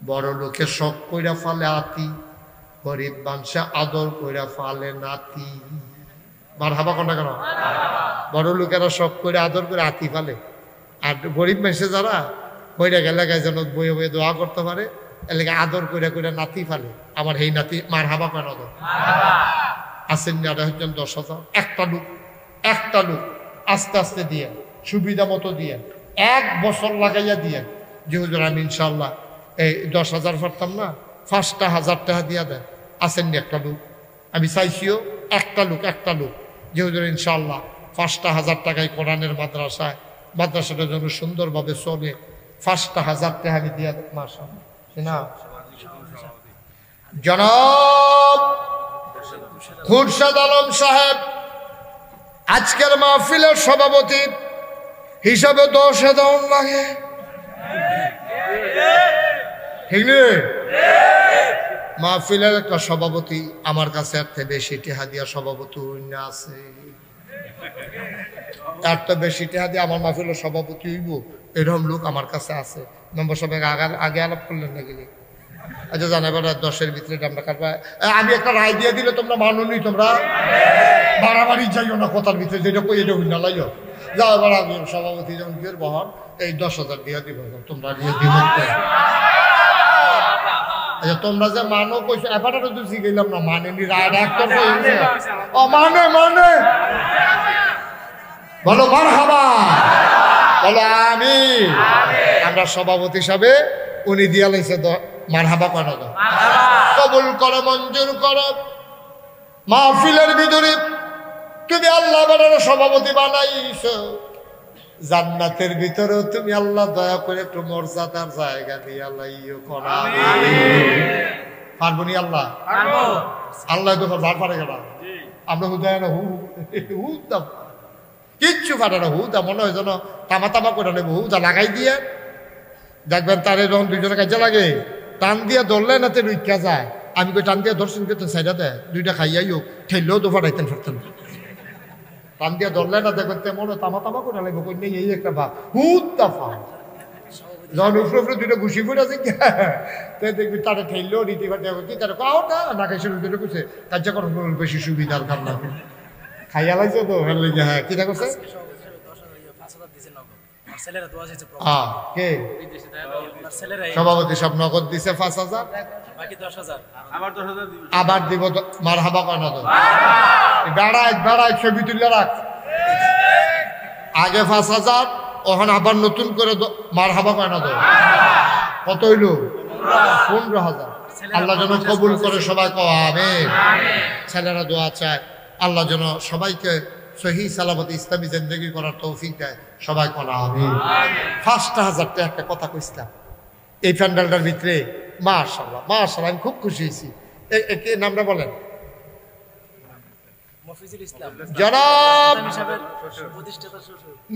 বড় লোকে শখ কইরা ফালে আতি, গরিব মানুষে আদর কইরা ফালে নাতি। মারহাবা কোনটা কেন? বড় লোকেরা শখ করে আদর করে আতি ফালে, আর গরিব মানুষে যারা কইরা গেলে যেন বইয়ে বইয়ে দোয়া করতে পারে, এলাকা আদর কইরা কইরা নাতি ফালে। আমার এই নাতি মারহাবা কেন? আসেন না 10,000। একটা লোক আস্তে আস্তে দিয়ে, সুবিধা মতো দিয়ে, 1 বছর লাগাইয়া দিয়ে, যে হুজুর আমি ইনশাল্লাহ এই 10,000 পারতাম না, 5,000 টাকা দিয়া দেন। আসেননি একটা লোক? আমি চাইছিও একটা লোক যে হুজুর ইনশাল্লাহ 5,000 টাকায় কোরআনের মাদ্রাসাটা যেন সুন্দরভাবে চলে, 5,000 টাকা আমি দিয়া দেব। মাশাআল্লাহ না জনাব খুরশেদ আলম সাহেব আজকের মাহফিলের সভাপতি হিসাবে 10,000 লাগে। মাহফিলের একটা সভাপতি আমার কাছে এর থেকে বেশি টেহা দিয়া সভাপতি আছে, তার তো বেশি টেহা দিয়ে আমার মাহফিলের সভাপতি হইব, এরকম লোক আমার কাছে আছে। নম্বর সবাই আগে আলাপ করলেন না গেলে? আচ্ছা জানাবার 10-এর ভিতরে আমরা কাটবা। আমি একটা রায় দিয়ে দিলে তোমরা মাননি, তোমরা বাড়াবাড়ি যাইও না কথার ভিতরে, যেটা কই এটা হইনা লাইও যাও। এবার আমি সভাপতি যখন কি বহন এই 10,000 দিয়ে দিব, তোমরা দিয়ে দিব। আচ্ছা তোমরা যে মানো কইছো এবারে তো শিখাইলাম না, মানেনি রায় ডাক্তার ও মানে বলো মারহাবা, বলো আমিন। আমরা সভাপতি হিসাবে উনি দিয়া লাইছে মারহাবা কেন? কবুল করো, মঞ্জুর করো। মাহফিলের ভিতরে তুমি আল্লাহ বানার সভাপতি বানাইছো, জান্নাতের ভিতরেও তুমি আল্লাহ দয়া করে একটু মর্যাদার জায়গা দিয়ে আল্লাহ করা পারবো নি? আল্লাহ আল্লাহ তো বার পারে গেল, আমরা হুদায় না কিচ্ছু পারে না। হুদা মনে হয় যেন তামা করে নেবো, হুদা লাগাই দিয়ে দেখবেন তারে যখন দুইজনে কাজে লাগে টান দিয়া ধরলে না তে রুইকা যায়। আমি কই টান দিয়া ধরছেন কিন্তু সাইডা দেয় দুইটা খাইয়াই হোক ঠেললেও তো ফাটাইতেন ফারতেন টান দিয়া ধরলে না দেখবেন তেমন তামা তামা করে লাগবে কই নেই এই একটা ভাব হুত্তা ফা যখন উপরে উপরে দুটো ঘুষি ফুটে আছে দেখবি তারা ঠেললেও নীতি পারতে কি তারা কাউটা না খাইছে দুটো কুছে কার্যকরণ করুন বেশি সুবিধার কারণ খাইয়া লাগছে তো হ্যাঁ কি করছে সভাপতি সব নগদ দিছে 5,000 আবার দিব মার হাবা কয় না তো বেড়ায় ছবি তুলে রাখ আগে 5,000 ওখানে আবার নতুন করে মার হাবা কয় না তো কত হইল 15,000 আল্লাহ যেন কবুল করে সবাই আমিন ছেলেরা দোয়া চায় আল্লাহ যেন সবাইকে সহি সালামত ইসলামী জিন্দেগি করার তৌফিক দেয় সবাই কলা আমিন 5,000 টাকা একটা কথা কইছিলাম এই প্যান্ডেলটার ভিতরে মাশাআল্লাহ মাশাআল্লাহ আমি খুব খুশি হয়েছি এই নামটা বলেন জনাব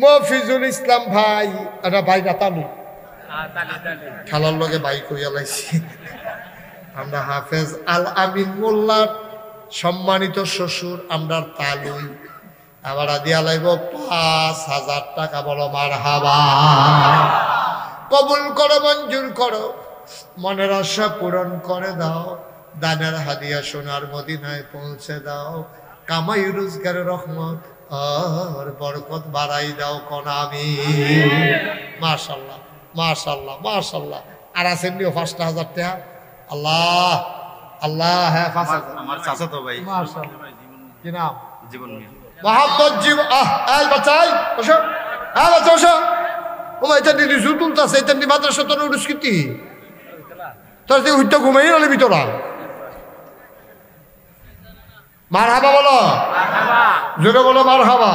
মফিজুল ইসলাম ভাই এটা ভাই না তালু খেলার লগে ভাই কইয়া লাইছি আমরা হাফেজ আল আমিন মোল্লার সম্মানিত শ্বশুর আমরা তালুই আবার দিয়া লাগব 5,000 টাকা বলো মারহাবা কবুল করো মঞ্জুর করো মনের আশা পূরণ করে দাও দানের হাদিয়া সোনার মদিনায় পৌঁছে দাও কামাই রোজগারের রহমত আর বরকত বাড়াই দাও কোন আমি মাশাআল্লাহ মাশাআল্লাহ মাশাআল্লাহ আর আছেন নিও 5,000 টাকা আল্লাহ আল্লাহ হ্যাঁ 5,000 আমার চাচা তো ভাই মাশাআল্লাহ কি নাম জীবন মিয়া মোহাম্মদ জীবন এই বাচ্চাই বসো হ্যাঁ বাচ্চা বসো ও এটা দিদি জুতুল তাছে এটা নি মাদ্রাসা তোর উড়স্কিতি তোর যে উঠতে ঘুমাই হলে ভিতরা মারহাবা বলো জোরে বলো মারহাবা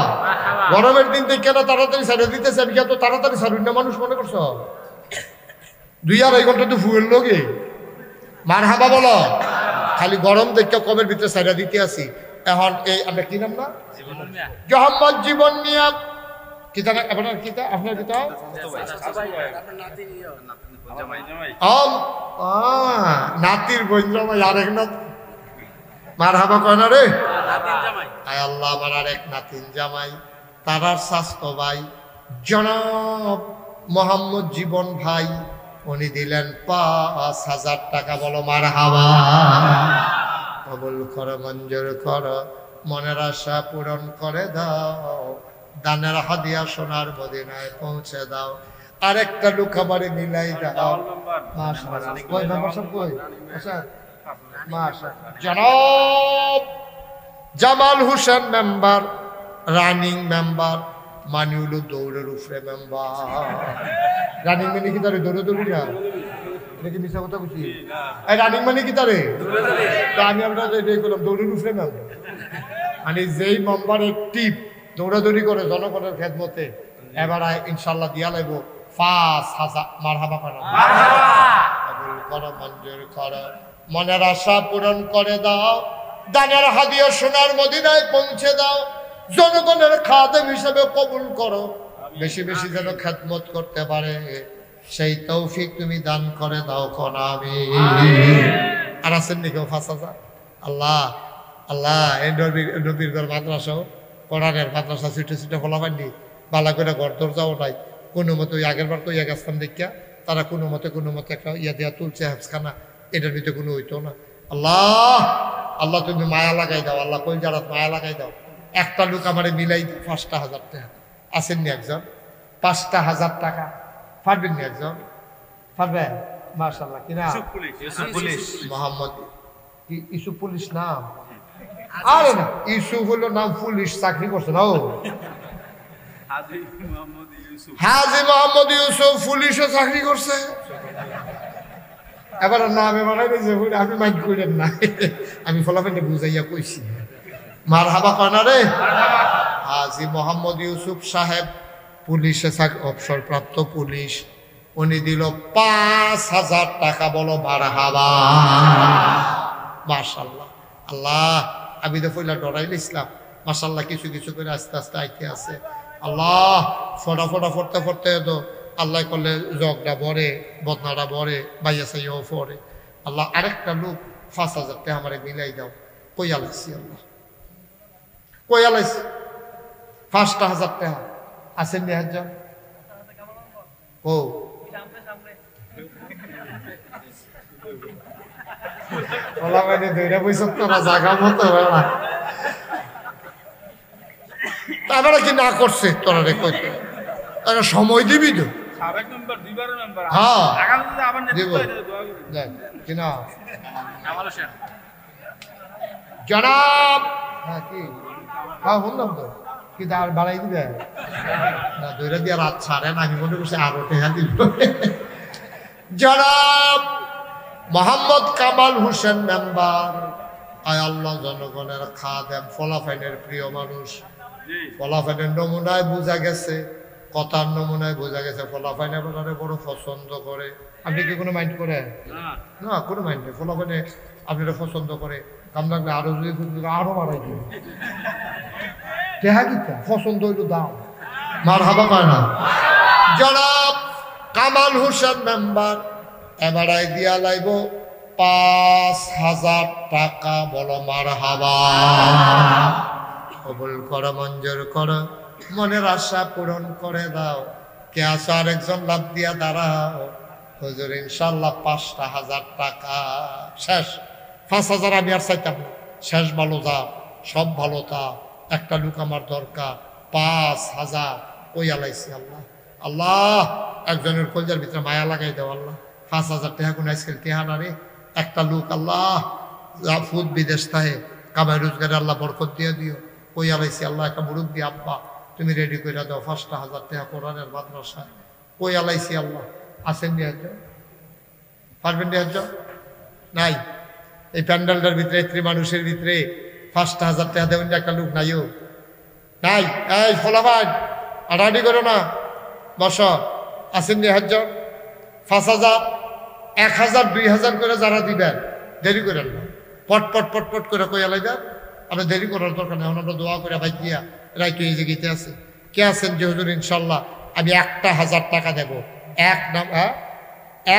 গরমের দিন থেকে কেন তাড়াতাড়ি সারে দিতেছে আমি তো তাড়াতাড়ি সারুন না মানুষ মনে করছো 2-2.5 ঘন্টা তো ফুয়েল লোকে মারহাবা বলো খালি গরম দেখে কবের ভিতরে সাইরা দিতে আসি এখন এই আমরা কি নাম না মোহাম্মদ জীবন মিয়া কিতা আপনার কিতা আপনার কিতা নাতির বোন জামাই আরেক নাত মারহাবা কয় না রে আয় আল্লাহ আমার আরেক নাতিন জামাই তারার স্বাস্থ্য ভাই জনাব মোহাম্মদ জীবন ভাই উনি দিলেন 5,000 টাকা বলো মারহাবা কবুল করো মঞ্জুর করো মনের আশা পূরণ করে দাও দানের হাদিয়া সোনার মদিনায় পৌঁছে দাও আরেকটা লোক আমারে মিলাই দাও মাশাআল্লাহ কই মেম্বার সব কই আচ্ছা মাশাআল্লাহ জনাব Jamal Hossain member running member মানিউল দৌড়ের উপরে মেম্বার রানিং মানে কি তারে দৌড়ে দৌড়ি না দেখি মিশা কথা বুঝি এই রানিং মানে কি তারে তা আমি আপনাদের এটাই করলাম দৌড়ের উপরে মেম্বার মানে যেই মেম্বারের টিপ দৌড়াদৌড়ি করে জনগণের খেদমতে এবার ইনশাল্লাহ দিয়া লাগবো 5,000 মারহাবা করো কবুল করো মঞ্জুর করো মনের আশা পূরণ করে দাও দানের হাদিয়া সোনার মদিনায় পৌঁছে দাও জনগণের খাদেম হিসেবে কবুল করো বেশি বেশি যেন খেদমত করতে পারে সেই তৌফিক তুমি দান করে দাও কোন আমি আর আছেন নাকি 5,000 আল্লাহ আল্লাহ এই নবীর ঘর মাদ্রাসাও কোরআনের মাদ্রাসা ছুটে ছুটে ফলা পাইনি বালা করে ঘর দরজাও নাই কোনো মতো আগের বার তো ইয়া গেছিলাম দেখিয়া তারা কোনো মতে একটা ইয়া দেওয়া তুলছে হাফখানা এটার ভিতরে কোনো হইতো না আল্লাহ আল্লাহ তুমি মায়া লাগাই দাও আল্লাহ কই যারা মায়া লাগাই দাও একটা লোক আমারে মিলাই 5,000 টাকা আসেননি একজন 5,000 টাকা পারবেন নি একজন পারবেন মাশাআল্লাহ কিনা মোহাম্মদ ইসু পুলিশ নাম আরে না ইসুফ হলো নাম পুলিশ চাকরি করছে না ও হাজি মোহাম্মদ ইউসুফ পুলিশে চাকরি করছে এবার নামে বানাই দিয়েছে আপনি মাইন্ড করেন না আমি ফলাফেন্টে বুঝাইয়া কইছি মারহাবা কয় না রে হাজি মোহাম্মদ ইউসুফ সাহেব পুলিশে অবসরপ্রাপ্ত পুলিশ উনি দিল 5,000 টাকা বলো মারহাবা মাশাআল্লাহ আল্লাহ আমি তো ফইলা ডরাইলে ইসলাম মাশাআল্লাহ কিছু কিছু করে আস্তে আস্তে আইতে আছে আল্লাহ ফটা ফটা ফটতে ফটতে তো আল্লাহ করলে জগটা ভরে, বদনাটা ভরে, বাইয়া সাইয়াও পরে। আল্লাহ আরেকটা লোক 5,000 টাকা আমার মিলাই দাও। কই আলাইছি আল্লাহ, কই আলাইছি 5,000 টাকা আসেন নি হাজার ও ওলা মানে দৈরা পয়সা তোরা জায়গা মতো বেড়া তারপরে কি না করছে তোরা রে কইতে সময় দিবি তো হ্যাঁ দিব কিনা জনাব হ্যাঁ কি হ্যাঁ বললাম তো কি আর বাড়াই দিবে না দৈরা দিয়ে রাত ছাড়েন আমি মনে করছি আরো টেহা দিব জনাব মোহাম্মদ কামাল হোসেন মেম্বার আয় আল্লাহ জনগণের খাদেম ফলাফাইনের প্রিয় মানুষ ফলাফাইনের নমুনায় বোঝা গেছে কথার নমুনায় বোঝা গেছে ফলাফাইন আপনারা বড় পছন্দ করে আপনি কি কোনো মাইন্ড করেন না কোনো মাইন্ড নেই ফলাফাইনে আপনারা পছন্দ করে কাম লাগলে আরো যদি আরো বাড়াই দিন কেহা দিতা পছন্দ হইল দাম মার হাবা পায় না জনাব কামাল হোসেন মেম্বার এবারে দিয়া লাইব 5,000 টাকা বলো মার হাবা কবুল করো মঞ্জুর করো মনের আশা পূরণ করে দাও কে আসো আরেকজন লাভ দিয়া দাঁড়াও হুজুর ইনশাল্লাহ 5,000 টাকা শেষ 5,000 আমি আর চাইতাম না শেষ ভালো যা সব ভালো তা একটা লোক আমার দরকার 5,000 কই আলাইছি আল্লাহ আল্লাহ একজনের কলজার ভিতরে মায়া লাগাই দাও আল্লাহ 5,000 টাকা কোন আজকাল কেহা না রে একটা লোক আল্লাহ ফুদ বিদেশ তাহে কামাই রোজগারে আল্লাহ বরকত দিয়ে দিও কই আলাইছি আল্লাহ একটা মুরব্বী আব্বা তুমি রেডি করে দাও 5,000 টাকা কোরআনের মাদ্রাসা কই আলাইছি আল্লাহ আসেন নিয়ে পারবেন নিয়ে নাই এই প্যান্ডেলটার ভিতরে এত্রি মানুষের ভিতরে 5,000 টাকা দেবেন একটা লোক নাইও নাই এই ফলাফান আড়াআড়ি করো না বস আসেন নিয়ে 5,000 1,000 2,000 করে যারা দিবেন দেরি করেন না পট পট পট পট করে কই আলাইবেন আমরা দেরি করার দরকার নেই আমরা দোয়া করে ভাই কিয়া রাইতে এই জায়গাতে আছে কে আছেন যে হুজুর ইনশাল্লাহ আমি 1,000 টাকা দেব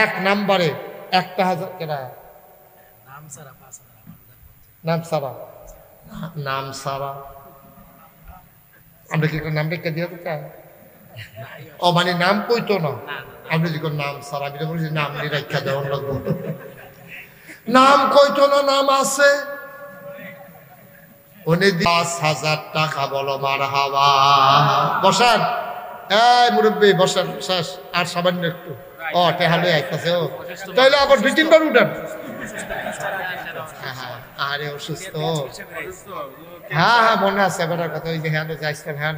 এক নাম্বারে 1,000 কেনা নাম সারা নাম সারা আমরা কি নাম রেখে দিয়ে দেয় ও মানে নাম কইতো না আপনি যখন নাম সারা আমি তো বলছি নাম নিয়ে রেখা দেওয়ার লাগবো নাম কইতো না নাম আছে উনি 5,000 টাকা বলো মার হাওয়া বসান এই মুরব্বী বসান শেষ আর সামান্য একটু ও টেহালে আইতাছে ও তাইলে আবার 2-3 বার উঠেন আরে অসুস্থ হ্যাঁ হ্যাঁ মনে আছে এবার কথা ওই যে হ্যাঁ যাইছিলাম হ্যাঁ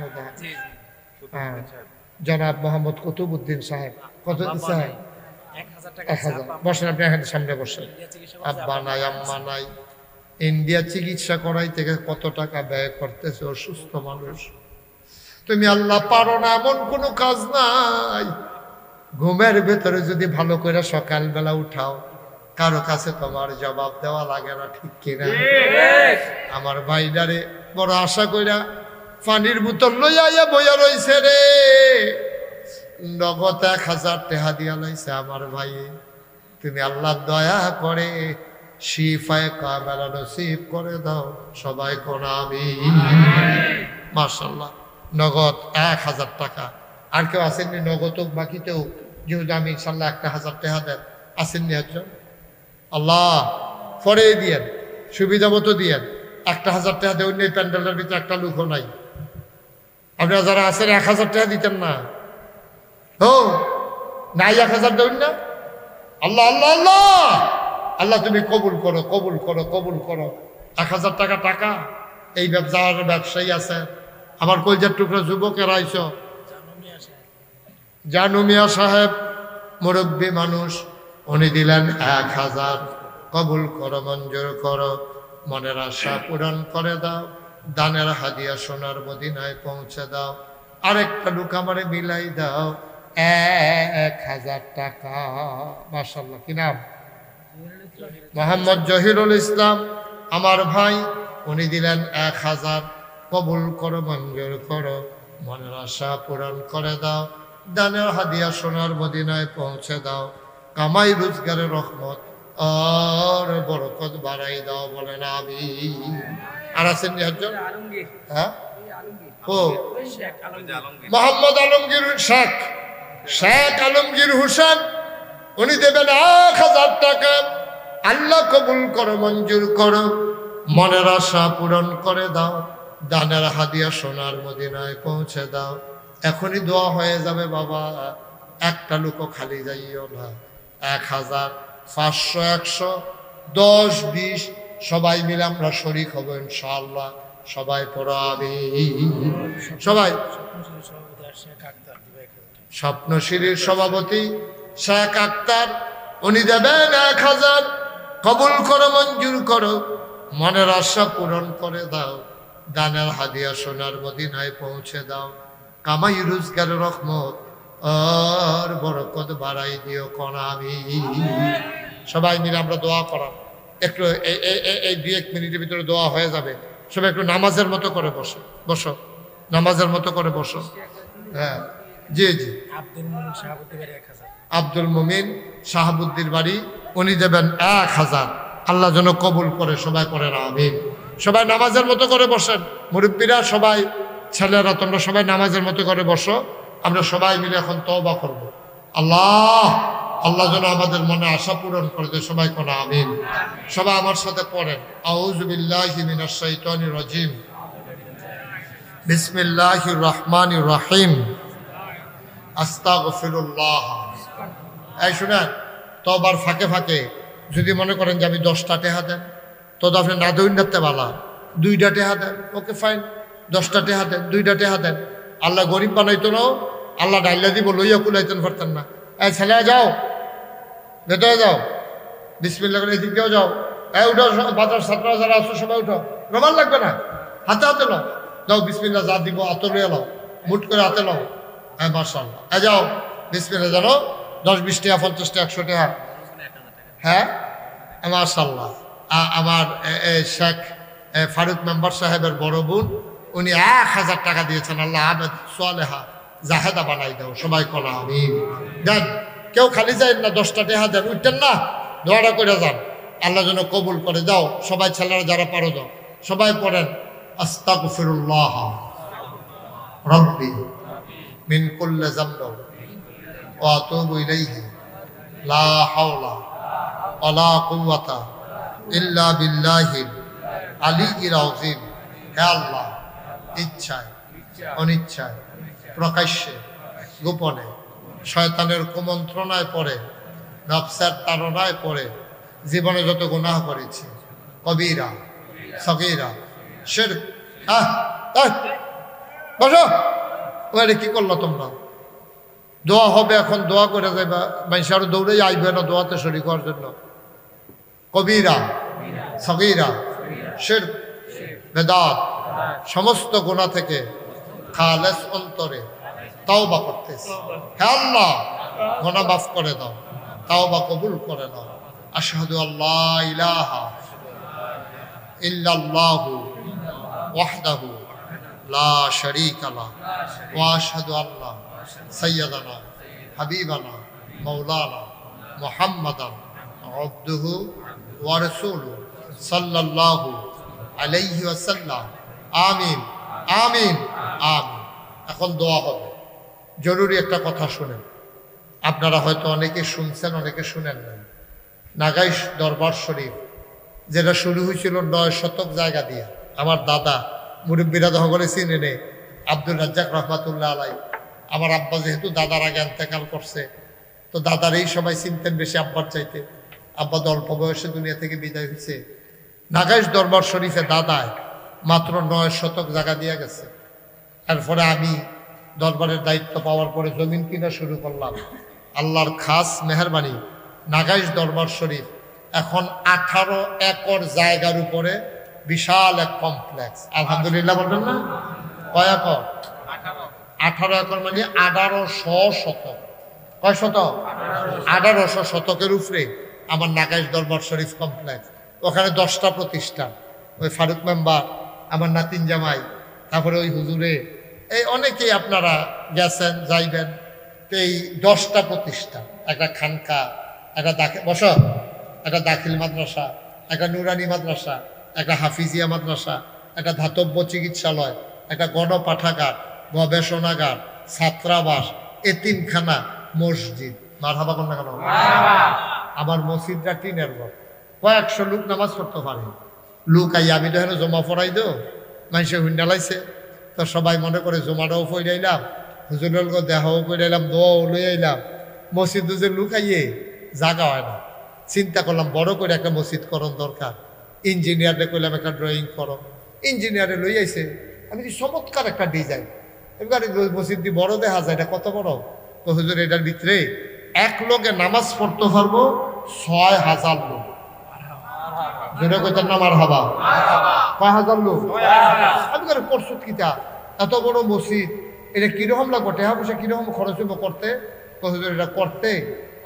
জনাব মোহাম্মদ কুতুবউদ্দিন সাহেব কত সাহেব 1,000 বসেন আপনি এখানে সামনে বসেন আব্বা নাই আম্মা নাই ইন্ডিয়া চিকিৎসা করাই থেকে কত টাকা ব্যয় করতেছে অসুস্থ মানুষ তুমি আল্লাহ পারো না এমন কোনো কাজ নাই ঘুমের ভেতরে যদি ভালো করে সকালবেলা উঠাও কারো কাছে তোমার জবাব দেওয়া লাগে না ঠিক কিনা আমার ভাইডারে বড় আশা কইরা পানির বোতল লইয়া বইয়া রইছে রে নগদ 1,000 টাকা দিয়া লাইছে আমার ভাই তুমি আল্লাহ দয়া করে শিফায়ে কামেলা নসিব করে দাও সবাই কোন আমিন মাশাআল্লাহ নগদ 1,000 টাকা আর কেউ আসেননি নগদ বাকিতেও যেহেতু আমি ইনশাল্লাহ 1,000 টাকা দেন আসেননি একজন আল্লাহ পরে দিয়েন সুবিধা মতো দিয়েন 1,000 টাকা দেবেন এই প্যান্ডেলের ভিতরে একটা লোকও নাই আপনারা যারা আছেন 1,000 টাকা দিতেন না ও নাই 1,000 দেবেন না আল্লাহ আল্লাহ আল্লাহ আল্লাহ তুমি কবুল করো কবুল করো কবুল করো 1,000 টাকা টাকা এই ব্যবসার ব্যবসায়ী আছে আমার কলজার টুকরা যুবকেরা আইস জানু মিয়া সাহেব মুরব্বী মানুষ উনি দিলেন 1,000 কবুল করো মঞ্জুর করো মনের আশা পূরণ করে দাও দানের হাদিয়া সোনার মদিনায় পৌঁছে দাও আরেকটা লোক আমারে মিলাই দাও 1,000 টাকা মাশাআল্লাহ কি নাম মোহাম্মদ জহিরুল ইসলাম আমার ভাই উনি দিলেন 1,000 কবুল করো মঞ্জুর করো মনের আশা পূরণ করে দাও দানের হাদিয়া সোনার মদিনায় পৌঁছে দাও, কামাই রোজগারের রহমত আর বরকত বাড়াই দাও, বলেন আমিন। আর আছেন একজন, হ্যাঁ, ও মোহাম্মদ আলমগীর শেখ, শেখ আলমগীর হোসেন, উনি দেবেন 1000 টাকা। আল্লাহ কবুল করো, মঞ্জুর করো, মনের আশা পূরণ করে দাও, দানের হাদিয়া সোনার মদিনায় পৌঁছে দাও। এখনই দোয়া হয়ে যাবে বাবা, একটা লোকও খালি যাইও না। 1000, 500, 100, 10, 20 সবাই মিলে আমরা শরীক হব ইনশাআল্লাহ। সবাই পড়ো আমিন। সবাই। স্বপ্নশিরির সভাপতি শেখ আক্তার, উনি দেবেন 1000। কবুল করো, মঞ্জুর করো, মনের আশা পূরণ করে দাও, দানের হাদিয়া সোনার মদিনায় পৌঁছে দাও, কামাই রোজগারের রহমত আর বরকত বাড়াই দিও, কোন আমিন। সবাই মিলে আমরা দোয়া করাম। একটু এই 2-1 মিনিটের ভিতরে দোয়া হয়ে যাবে। সবাই একটু নামাজের মতো করে বসো, বসো, নামাজের মতো করে বসো। হ্যাঁ, জি জি। আব্দুল মুমিন শাহাবুদ্দির বাড়ি, উনি দেবেন 1000। আল্লাহ যেন কবুল করে, সবাই করেন আমিন। সবাই নামাজের মতো করে বসেন, মুরব্বীরা সবাই, ছেলেরা তোমরা সবাই নামাজের মতো করে বসো। আমরা সবাই মিলে এখন তওবা করব। আল্লাহ, আল্লাহ যেন আমাদের মনে আশা পূরণ করে দেয়, সবাই কোন আমিন। সবাই আমার সাথে পড়েন, আউযু বিল্লাহি মিনাশ শাইতানির রাজিম, বিসমিল্লাহির রহমানির রহিম, আস্তাগফিরুল্লাহ। এই শুনেন, তওবার ফাঁকে ফাঁকে যদি মনে করেন যে আমি 10টা টেহা দেন, তো আপনি না দইন রাখতে পালা, 2টা টেহা দেন, ওকে ফাইন। 10টা টেহা দেন, 2টা টেহা দেন। আল্লাহ গরিব বানাইতো না, আল্লাহ ডাইলা দিব, লইয়া কুলাইতেন পারতেন না। এই ছেলে যাও, ভেতরে যাও, বিসমিল্লাহ করে এদিকেও যাও। এই উঠো, বাজার ছাত্ররা যারা আছো সবাই উঠো, রোমান লাগবে না, হাতে হাতে নাও, যাও বিসমিল্লাহ যা দিব হাতে লইয়া লাও, মুট করে হাতে নাও। হ্যাঁ মাশাআল্লাহ, যাও বিসমিল্লাহ, জানো 10, 20 টাকা, 50 টাকা, 100 টাকা। হ্যাঁ মাশাআল্লাহ। আমার শেখ ফারুক মেম্বার সাহেবের বড় বোন, উনি 1000 টাকা দিয়েছেন। আল্লাহ আবেদ সোয়ালেহা জাহেদা বানাই দাও, সবাই কলা আমিন। দেন, কেউ খালি যায় না, 10টা টাকা দেন, উঠতেন না, দোয়াটা করে যান, আল্লাহ যেন কবুল করে। যাও সবাই, ছেলেরা যারা পারো যাও, সবাই পড়েন, আস্তাগফিরুল্লাহ রাব্বি মিন কুল্লি যামবি ওয়া আতুবু ইলাইহি লা হাওলা ওয়ালা কুওয়াতা ইল্লা বিল্লাহিল আলিয়্যিল আযীম। হে আল্লাহ, ইচ্ছায় অনিচ্ছায়, প্রকাশ্যে গোপনে, শয়তানের কুমন্ত্রণায় পড়ে, নফসের তাড়নায় পড়ে জীবনে যত গুনাহ করেছি, কবিরা সগীরা শিরক। বসো, ওরে কি করলো তোমরা? দোয়া হবে এখন, দোয়া করে যাইবা। মানুষ আরো দৌড়ে আইবে না দোয়াতে শরীক হওয়ার জন্য। কবিরা সগীরা শিরক বেদাত সমস্ত গুনাহ থেকে খালেস অন্তরে তাওবা করতেছি। হে আল্লাহ, গুনাহ মাফ করে দাও, তাওবা কবুল করে নাও। আশহাদু আল্লা ইলাহা ইল্লাল্লাহু ওয়াহদাহু লা শারীকা লাহু ওয়া আশহাদু আন্না সাইয়্যিদানা হাবিবানা মাওলানা মুহাম্মাদান আবদুহু ওয়া রাসূলুহু সাল্লাল্লাহু আলাইহি ওয়াসাল্লাম। আমিন আমিন আমিন। এখন দোয়া হবে। জরুরি একটা কথা শুনেন, আপনারা হয়তো অনেকে শুনছেন, অনেকে শুনেন না। নাগাইশ দরবার শরীফ যেটা শুরু হয়েছিল 9 শতক জায়গা দিয়ে, আমার দাদা মুরব্বীরা দখলে চিনে নে, আব্দুল রাজ্জাক রহমাতুল্লাহ আলাই। আমার আব্বা যেহেতু দাদার আগে ইন্তেকাল করছে, তো দাদার এই সবাই চিনতেন বেশি আব্বার চাইতে। আব্বা তো অল্প বয়সে দুনিয়া থেকে বিদায় হয়েছে। নাগাইশ দরবার শরীফে দাদায় মাত্র 9 শতক জায়গা দিয়ে গেছে। এরপরে আমি দরবারের দায়িত্ব পাওয়ার পরে জমিন কিনা শুরু করলাম। আল্লাহর খাস মেহরবানি, নাগাইশ দরবার শরীফ এখন 18 একর জায়গার উপরে বিশাল এক কমপ্লেক্স। আলহামদুলিল্লাহ বলবেন না? কয় একর? 18 একর মানে 1800 শতক। কয় শতক? 1800 শতকের উপরে আমার নাগাইশ দরবার শরীফ কমপ্লেক্স। ওখানে 10টা প্রতিষ্ঠান, ওই ফারুক মেম্বার, আমার নাতিন জামাই, তারপরে ওই হুজুরে, এই অনেকেই আপনারা গেছেন যাইবেন। এই 10টা প্রতিষ্ঠান, একটা খানকা, একটা একটা দাখিল মাদ্রাসা, একটা নুরানি মাদ্রাসা, একটা হাফিজিয়া মাদ্রাসা, একটা ধাতব্য চিকিৎসালয়, একটা গণপাঠাগার, গবেষণাগার, ছাত্রাবাস, এতিমখানা, মসজিদ। মারহাবা কোন না কেন? আমার মসজিদটা টিনের ঘর, কয়েকশো লোক নামাজ পড়তে পারে। লোক আই আমি তো হেন জমা পড়াই দো, মানুষে হুন্ডালাইছে, তো সবাই মনে করে জমাটাও ফইরাইলাম, হুজুরের দেহাও কইরাইলাম, দোয়াও লই আইলাম। মসজিদ যে লোক আইয়ে জাগা হয় না। চিন্তা করলাম বড় করে একটা মসজিদ করণ দরকার। ইঞ্জিনিয়ারে কইলাম একটা ড্রয়িং করো, ইঞ্জিনিয়ারে লই আইছে। আমি চমৎকার একটা ডিজাইন, এবার মসজিদ দিয়ে বড় দেখা যায়, এটা কত বড়? তো হুজুর এটার ভিতরে এক লোকে নামাজ পড়তে পারবো 6000 লোক। যেটা কইতেন না মারহাবা, কয় হাজার লোক? আমি করে করছো কিতা এত বড় মসজিদ, এটা কিরকম লাগবো? টেহা পয়সা কিরকম খরচ হইব করতে? তো হুজুর এটা করতে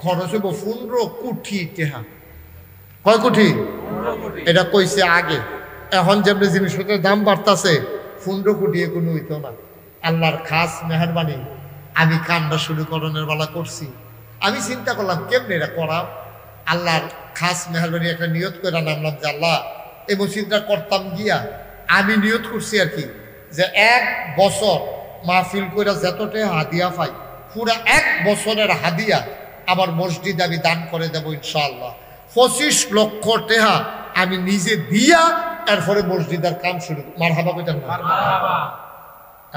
খরচ হইব 15 কোটি টেহা। কয় কোটি? এটা কইছে আগে। এখন যেমনি জিনিসপত্রের দাম বাড়তাছে, 15 কোটি কোনো হইতো না। আল্লাহর খাস মেহরবানি, আমি কামটা শুরু করণের বেলা করছি। আমি চিন্তা করলাম কেমনি এটা করা। আল্লাহর খাস মেহরবানি একটা নিয়ত করে নামলাম যে আল্লাহ এই মসজিদটা করতাম গিয়া আমি নিয়ত করছি আর কি, যে 1 বছর মাহফিল করে যতটা হাদিয়া পাই, পুরা 1 বছরের হাদিয়া আমার মসজিদে আমি দান করে দেবো ইনশাআল্লাহ। 25 লক্ষ টাকা আমি নিজে দিয়া এরপরে মসজিদের কাম শুরু। মারহাবা কইতেন না?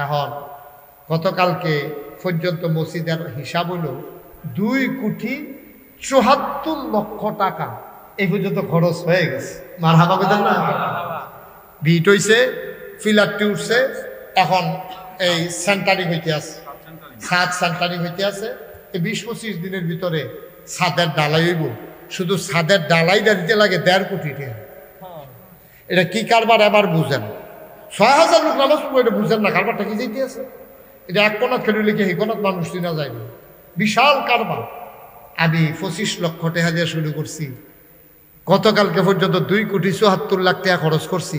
এখন গতকালকে পর্যন্ত মসজিদের হিসাব হলো 2,74,00,000 টাকা এই পর্যন্ত খরচ হয়ে গেছে। মারহাবা কইতেন না? বিট হইছে, ফিলারটি উঠছে, এখন এই সেন্টারিং হইতে আছে, ছাদ সেন্টারিং হইতে আছে। এই 20-25 দিনের ভিতরে ছাদের ডালাই হইব। শুধু ছাদের ডালাইটা দিতে লাগে 1.5 কোটি টাকা। এটা কি কারবার এবার বুঝেন? 6000 লোক নামাজ পড়বো, এটা বুঝেন না কারবারটা কি যেতে আছে? এটা এক কোনাত খেলে লিখে এই কোনাত মানুষ চিনা যায়নি, বিশাল কারবার। আমি 25 লক্ষ টাকা দিয়ে শুরু করছি। গতকালকে পর্যন্ত 2,74,00,000 টাকা খরচ করছি।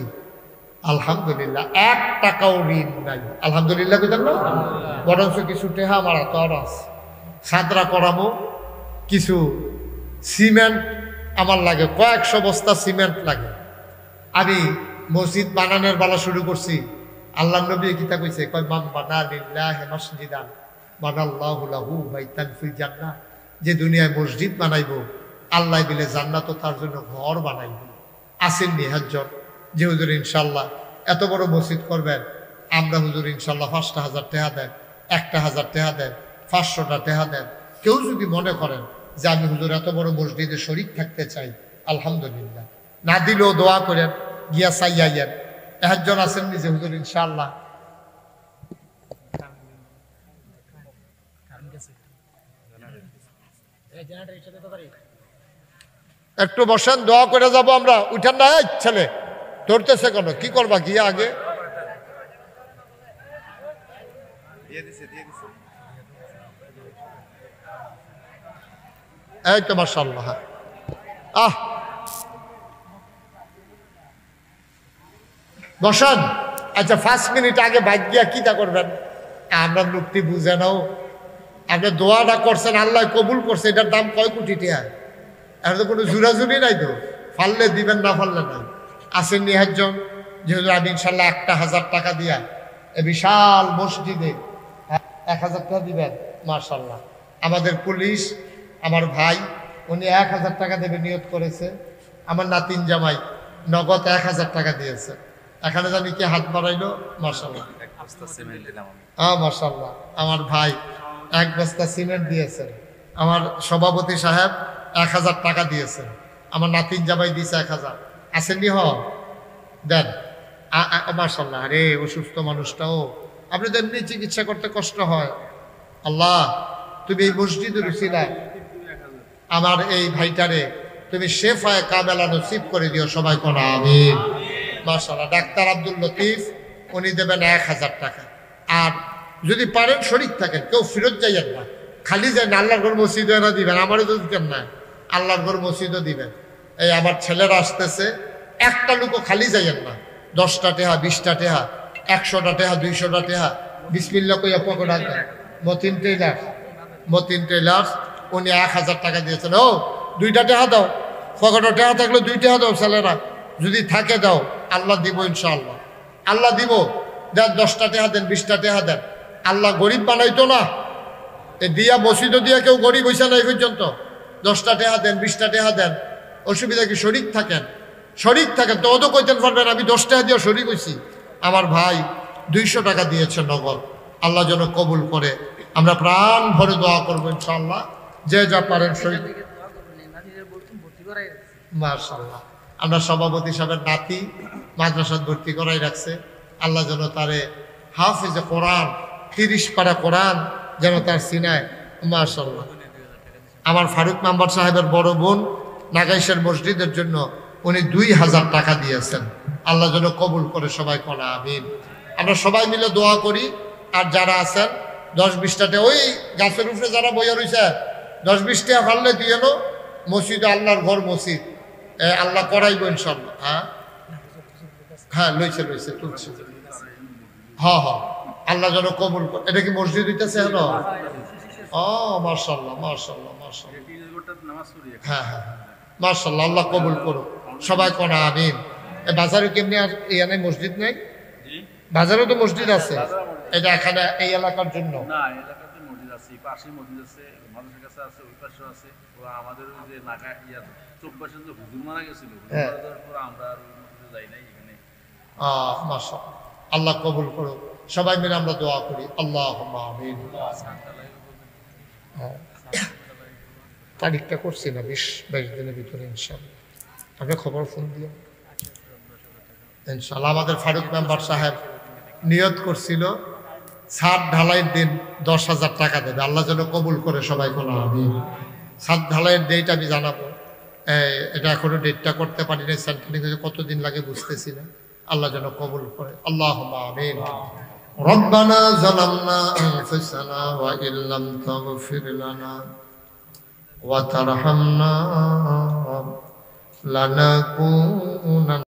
আলহামদুলিল্লাহ 1 টাকাও ঋণ নাই। আলহামদুলিল্লাহ বুঝলেন না? বরঞ্চ কিছু টাকা আমার হাতে আছে। সাদরা করামো, কিছু সিমেন্ট আমার লাগে, কয়েকশো বস্তা সিমেন্ট লাগে। আমি মসজিদ বানানোর বেলা শুরু করছি। আল্লাহ নবী কিতা কইছে, কয় মান বানা লিল্লাহি মাসজিদান বানাল্লাহু লাহু বাইতান ফিল জান্নাহ। যে দুনিয়ায় মসজিদ বানাইবো, আল্লাহ দিলে জান্নাতও তার জন্য ঘর বানাইবো। আসেন নিহাজ্জন যে হুজুর ইনশাল্লাহ এত বড় মসজিদ করবেন, আমরা হুজুর ইনশাল্লাহ 5,000 টাকা দেন, 1,000 টাকা দেন, 500টা টাকা দেন। কেউ যদি মনে করেন যে আমি হুজুর এত বড় মসজিদে শরীক থাকতে চাই, আলহামদুলিল্লাহ। না দিলেও দোয়া করেন, গিয়া চাইয়াইয়েন। একজন আছেন নিজে হুজুর ইনশাআল্লাহ একটু বসেন, দোয়া করে যাব আমরা। উঠেন না ছেলে, ধরতেছে কেন? কি করবা গিয়া আগে? এই তো মাশাআল্লাহ। বসান। আচ্ছা 5 মিনিট আগে বাইক গিয়া কিতা করবেন? আমরা লোকটি বুঝে নাও। আপনি দোয়াটা করছেন, আল্লাহ কবুল করছে, এটার দাম কয় কোটি টাকা? আর তো কোনো জুরাজুরি নাই তো, ফাললে দিবেন না ফাললে নাই। আসেন নিহাজ্জন যেহেতু আমি ইনশাল্লাহ 1,000 টাকা দিয়া এ বিশাল মসজিদে 1,000 টাকা দিবেন। মাশাল্লাহ আমাদের পুলিশ আমার ভাই উনি 1,000 টাকা দেবে নিয়ত করেছে। আমার নাতিন জামাই নগদ 1,000 টাকা দিয়েছে। এখানে জানি কি হাত বাড়াইলো? মাশাল্লাহ মাশাল্লাহ। আমার ভাই 1 বস্তা সিমেন্ট দিয়েছেন। আমার সভাপতি সাহেব 1,000 টাকা দিয়েছেন। আমার নাতিন জামাই দিয়েছে 1,000। আসেননি হ দেন। মাশাল্লাহ। আরে অসুস্থ মানুষটাও আপনাদের এমনি চিকিৎসা করতে কষ্ট হয়। আল্লাহ তুমি এই মসজিদের উসিলায় আমার এই ভাইটারে তুমি শেফায়ে কামেলা নসিব করে দিও, সবাই কোন আমিন। মাশাআল্লাহ। ডাক্তার আব্দুল লতিফ উনি দেবেন 1,000 টাকা। আর যদি পারেন শরীক থাকেন, কেউ ফেরত যাইয়েন না, খালি যায় না। আল্লাহর ঘর মসজিদও এরা দিবেন, আমারও তো দিতেন না, আল্লাহর ঘর মসজিদও দিবেন। এই আমার ছেলেরা আসতেছে, একটা লোকও খালি যাইয়েন না। 10টা টাকা, 20টা টাকা, 100টা টাকা, 200টা টাকা বিসমিল্লাহ কইয়া পকেট হাতে মতিন টেইলার মতিন টেলার্স, উনি 1000 টাকা দিয়েছেন। ও 2টা টাকা দাও, পকেটে টাকা থাকলে 2 টাকা দাও ছেলেরা, যদি থাকে দাও, আল্লাহ দিব ইনশাআল্লাহ, আল্লাহ দিব। দেন 10টা টাকা দেন, 20টা টাকা দেন। আল্লাহ গরিব বানাইতো না, এ দিয়া মসজিদও দিয়া কেউ গরিব হইছে না এই পর্যন্ত। 10টা টাকা দেন, 20টা টাকা দেন, অসুবিধা কি? শরিক থাকেন, শরিক থাকেন তো অত কইতেন পারবেন আমি 10 টাকা দিয়ে শরিক হইছি। আমার ভাই 200 টাকা দিয়েছে নগদ, আল্লাহ যেন কবুল করে। আমরা প্রাণ ভরে দোয়া করবো ইনশাআল্লাহ, যে যা পারেন শরিক। মাশাআল্লাহ, আমরা সভাপতি সাহেবের নাতি মাদ্রাসায় ভর্তি করাই রাখছে, আল্লাহ যেন তারে হাফেজে কোরআন 30 পারা কোরআন যেন তার সিনায়। মাশাআল্লাহ, আমার ফারুক মেম্বার সাহেবের বড় বোন নাগাইশের মসজিদের জন্য উনি 2000 টাকা দিয়েছেন, আল্লাহ যেন কবুল করে। সবাই কোনা আমিন। আমরা সবাই মিলে দোয়া করি। আর যারা আছেন 10-20টা টাকা, ওই গাছের উপরে যারা বইয়া রয়েছে 10-20 টাকা ফাললে দিয়ে এলো মসজিদে, আল্লাহর ঘর মসজিদ, আল্লাহ করাইব ইনশাআল্লাহ। হ্যাঁ হ্যাঁ, লইছে লইছে, তুলছে। হ্যাঁ হ্যাঁ, আল্লাহ যেন কবুল করে। এটা কি মসজিদ হইতেছে? হলো। ও মাশাআল্লাহ মাশাআল্লাহ মাশাআল্লাহ, হ্যাঁ হ্যাঁ মাশাআল্লাহ, আল্লাহ কবুল করো। সবাই কোনা আমিন। বাজারে কেমনি আর এখানে মসজিদ নেই? বাজারে তো মসজিদ আছে, এটা এখানে এই এলাকার জন্য না, এলাকাতে মসজিদ আছে, পাশে মসজিদ আছে, মানুষের কাছে আছে, ওই পাশে আছে। ওরা আমাদের ওই যে নাগা ইয়া চোখবাসে যে হুজুর মারা গেছিল, আমরা আর ওই মসজিদে যাই নাই এখানে। মাশাআল্লাহ, আল্লাহ কবুল করো। সবাই মিলে আমরা দোয়া করি, আল্লাহুম্মা আমিন। তারিখটা করছি না, 20-22 দিনের ভিতরে ইনশাআল্লাহ। আপনি খবর ফোন দিও ইনশাআল্লাহ। আমাদের ফারুক মেম্বার সাহেব নিয়ত করছিল ছাদ ঢালাইয়ের দিন 10,000 টাকা দেবে, আল্লাহ যেন কবুল করে। সবাই কোনো আমিন। ছাদ ঢালাইয়ের ডেট আমি জানাবো, এটা এখনো ডেটটা করতে পারি না, সেন্টারিং কতদিন লাগে বুঝতেছি না, আল্লাহ যেন কবুল করে। আল্লাহুম্মা আমিন। রব্বানা যালামনা আনফুসানা ওয়া ইল্লাম তাগফির লানা ওয়া তারহামনা লানাকুনা